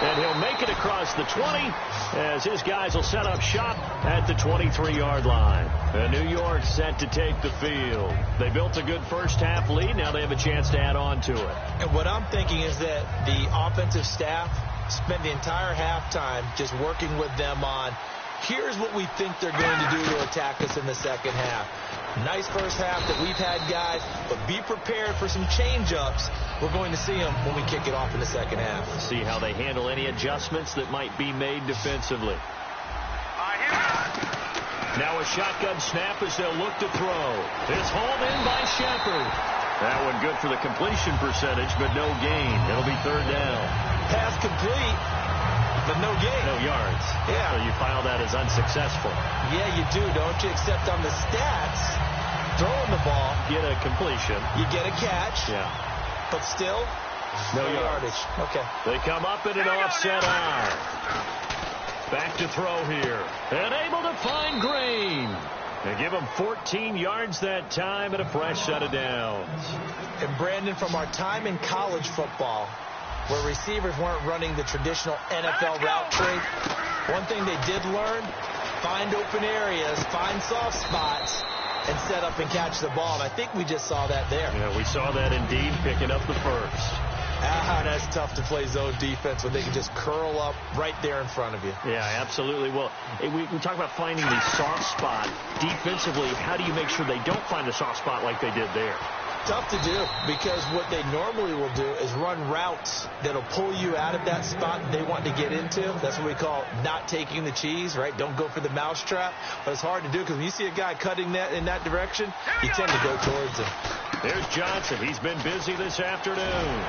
Speaker 2: And he'll make it across the 20 as his guys will set up shop at the 23-yard line. And New York set to take the field. They built a good first-half lead. Now they have a chance to add on to it.
Speaker 3: And what I'm thinking is that the offensive staff spent the entire halftime just working with them on, here's what we think they're going to do to attack us in the second half. Nice first half that we've had, guys, but be prepared for some change-ups. We're going to see them when we kick it off in the second half.
Speaker 2: See how they handle any adjustments that might be made defensively. Now a shotgun snap as they'll look to throw. It's hauled in by Shepard. That one good for the completion percentage, but no gain. It'll be 3rd down.
Speaker 3: Pass complete, but no gain.
Speaker 2: No yards.
Speaker 3: Yeah.
Speaker 2: So you file that as unsuccessful.
Speaker 3: Yeah, you do, don't you? Except on the stats, throwing the ball,
Speaker 2: Get a completion.
Speaker 3: you get a catch,
Speaker 2: Yeah.
Speaker 3: but still,
Speaker 2: No
Speaker 3: no
Speaker 2: yards.
Speaker 3: yardage. Okay.
Speaker 2: They come up in an offset eye. Back to throw here. And able to find Green. They give him 14 yards that time and a fresh set of downs.
Speaker 3: And Brandon, from our time in college football, where receivers weren't running the traditional NFL route tree, one thing they did learn, find open areas, find soft spots, and set up and catch the ball. And I think we just saw that there.
Speaker 2: Yeah, we saw that indeed, picking up the first.
Speaker 3: That's tough to play zone defense when they can just curl up right there in front of you.
Speaker 2: Yeah, absolutely. Well, we talk about finding the soft spot. Defensively, how do you make sure they don't find the soft spot like they did there?
Speaker 3: Tough to do, because what they normally will do is run routes that'll pull you out of that spot they want to get into. That's what we call not taking the cheese, right? Don't go for the mousetrap. But it's hard to do, because when you see a guy cutting that in that direction, you tend to go towards him.
Speaker 2: There's Johnson. He's been busy this afternoon.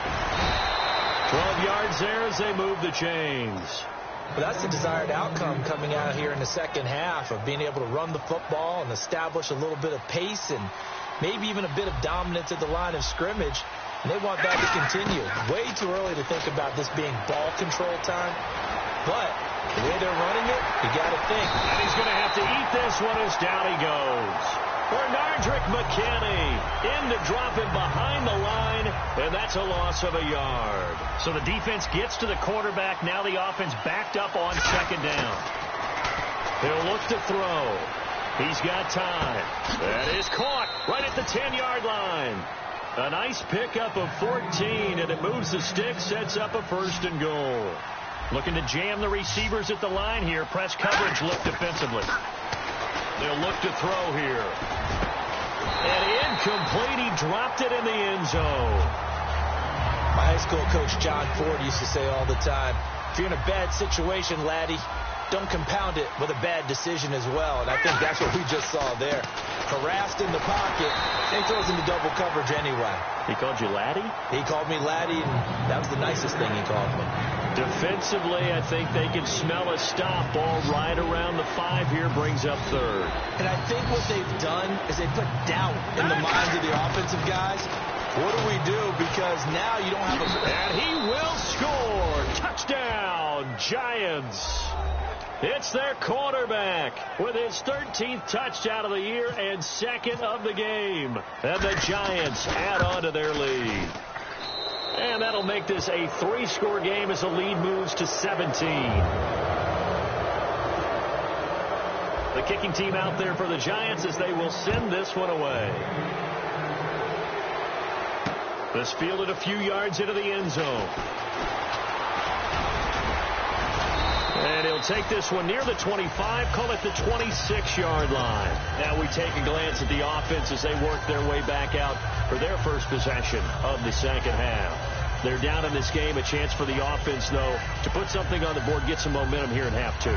Speaker 2: 12 yards there as they move the chains.
Speaker 3: But that's the desired outcome coming out here in the second half, of being able to run the football and establish a little bit of pace and maybe even a bit of dominance at the line of scrimmage. And they want that to continue. Way too early to think about this being ball control time. But the way they're running it, you got to think.
Speaker 2: And he's going to have to eat this one as down he goes. Bernardrick McKinney in to drop him behind the line, and that's a loss of a yard. So the defense gets to the quarterback. Now the offense backed up on second down. He'll look to throw. He's got time. That is caught right at the 10-yard line. A nice pickup of 14, and it moves the stick, sets up a first and goal. Looking to jam the receivers at the line here. Press coverage look defensively. They'll look to throw here. And incomplete. He dropped it in the end zone.
Speaker 3: My high school coach, John Ford, used to say all the time, if you're in a bad situation, laddie, don't compound it with a bad decision as well. And I think that's what we just saw there. Harassed in the pocket, and he throws into double coverage anyway.
Speaker 2: He called you laddie?
Speaker 3: He called me laddie, and that was the nicest thing he called me.
Speaker 2: Defensively, I think they can smell a stop. Ball right around the 5 here, brings up third.
Speaker 3: And I think what they've done is they put doubt in the minds of the offensive guys. What do we do? Because now you don't have a...
Speaker 2: And he will score. Touchdown, Giants. It's their quarterback with his 13th touchdown of the year and second of the game. And the Giants add on to their lead. And that'll make this a 3-score game as the lead moves to 17. The kicking team out there for the Giants as they will send this one away. This fielded a few yards into the end zone. And he'll take this one near the 25, call it the 26-yard line. Now we take a glance at the offense as they work their way back out for their first possession of the second half. They're down in this game. A chance for the offense, though, to put something on the board, get some momentum here in half 2.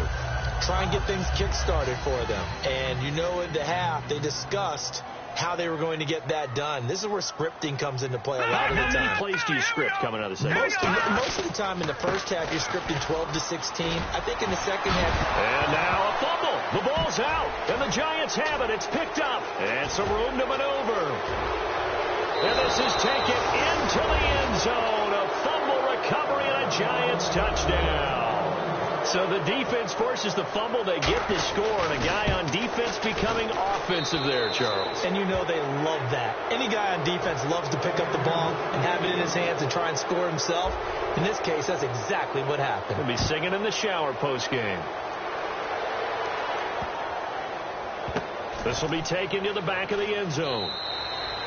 Speaker 3: Try and get things kick-started for them. And you know, in the half, they discussed how they were going to get that done. This is where scripting comes into play a lot of the time.
Speaker 2: How many plays do you script coming out of the second?
Speaker 3: Most of the time in the first half, you're scripting 12 to 16. I think in the second half...
Speaker 2: And now a fumble. The ball's out, and the Giants have it. It's picked up, and some room to maneuver. And this is taken into the end zone. A fumble recovery and a Giants touchdown. So the defense forces the fumble. They get the score, and a guy on defense becoming offensive there, Charles.
Speaker 3: And you know they love that. Any guy on defense loves to pick up the ball and have it in his hands and try and score himself. In this case, that's exactly what happened.
Speaker 2: He'll be singing in the shower post-game. This will be taken to the back of the end zone.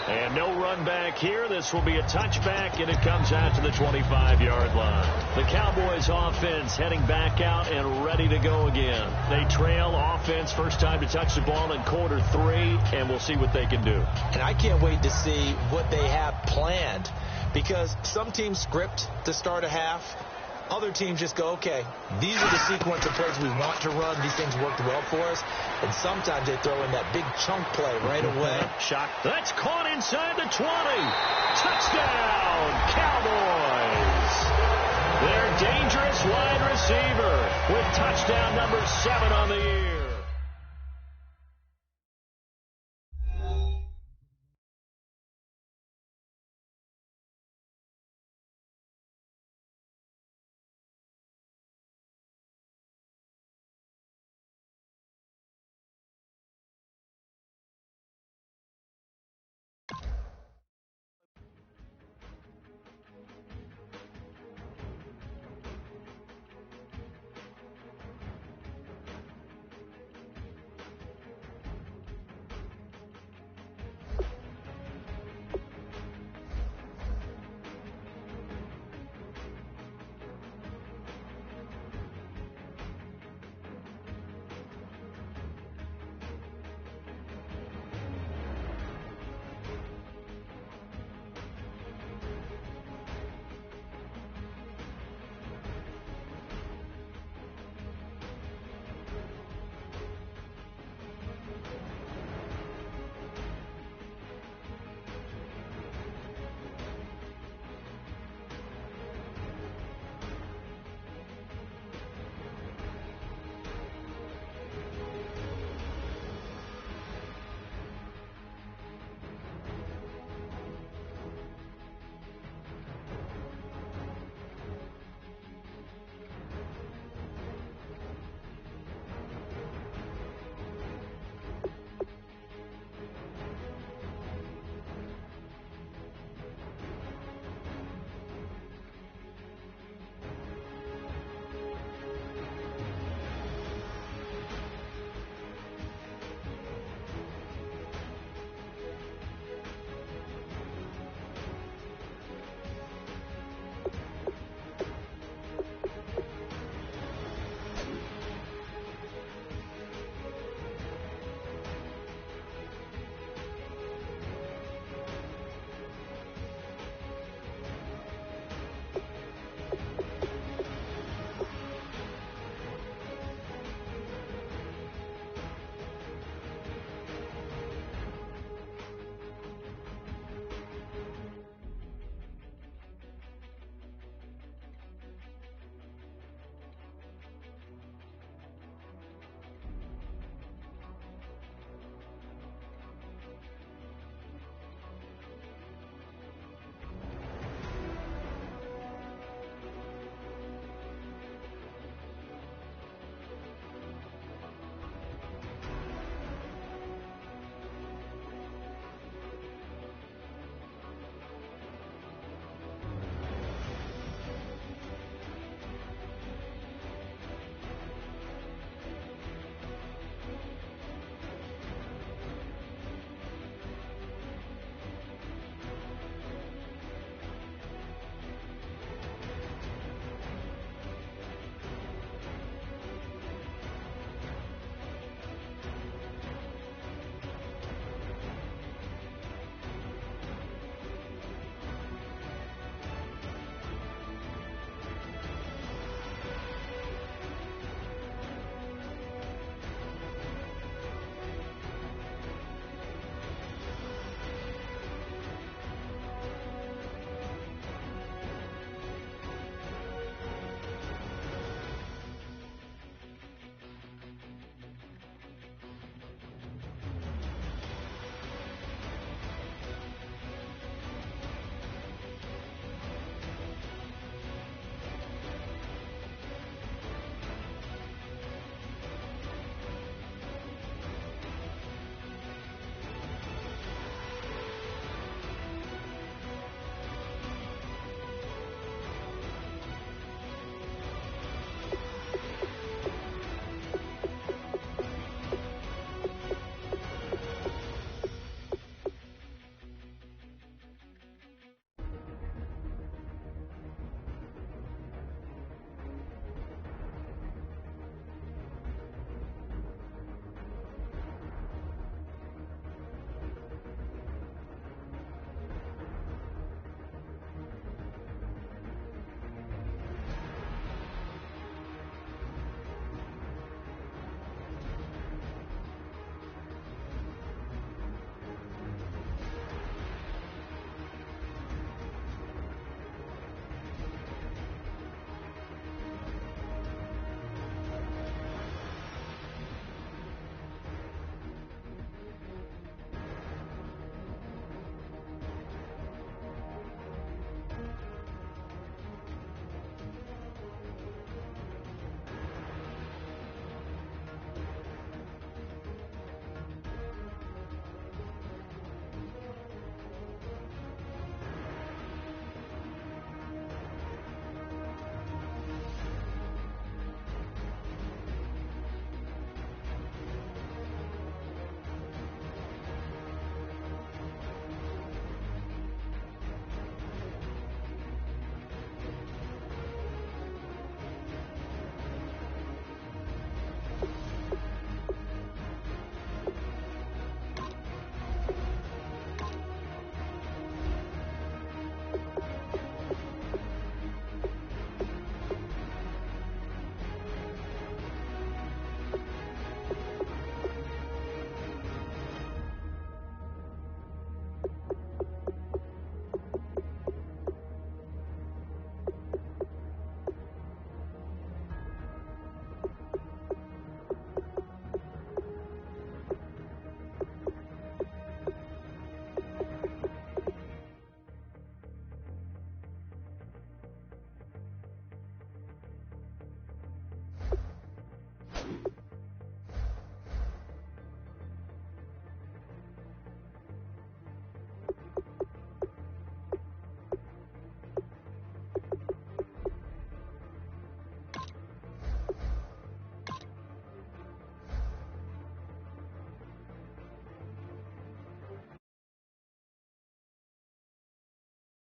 Speaker 2: And no run back here. This will be a touchback, and it comes out to the 25-yard line. The Cowboys offense heading back out and ready to go again. They trail offense, first time to touch the ball in quarter 3, and we'll see what they can do.
Speaker 3: And I can't wait to see what they have planned, because some teams script to start a half. Other teams just go, okay, these are the sequence of plays we want to run. These things worked well for us. And sometimes they throw in that big chunk play right away.
Speaker 2: Shot. That's caught inside the 20. Touchdown, Cowboys. Their dangerous wide receiver with touchdown number 7 on the year.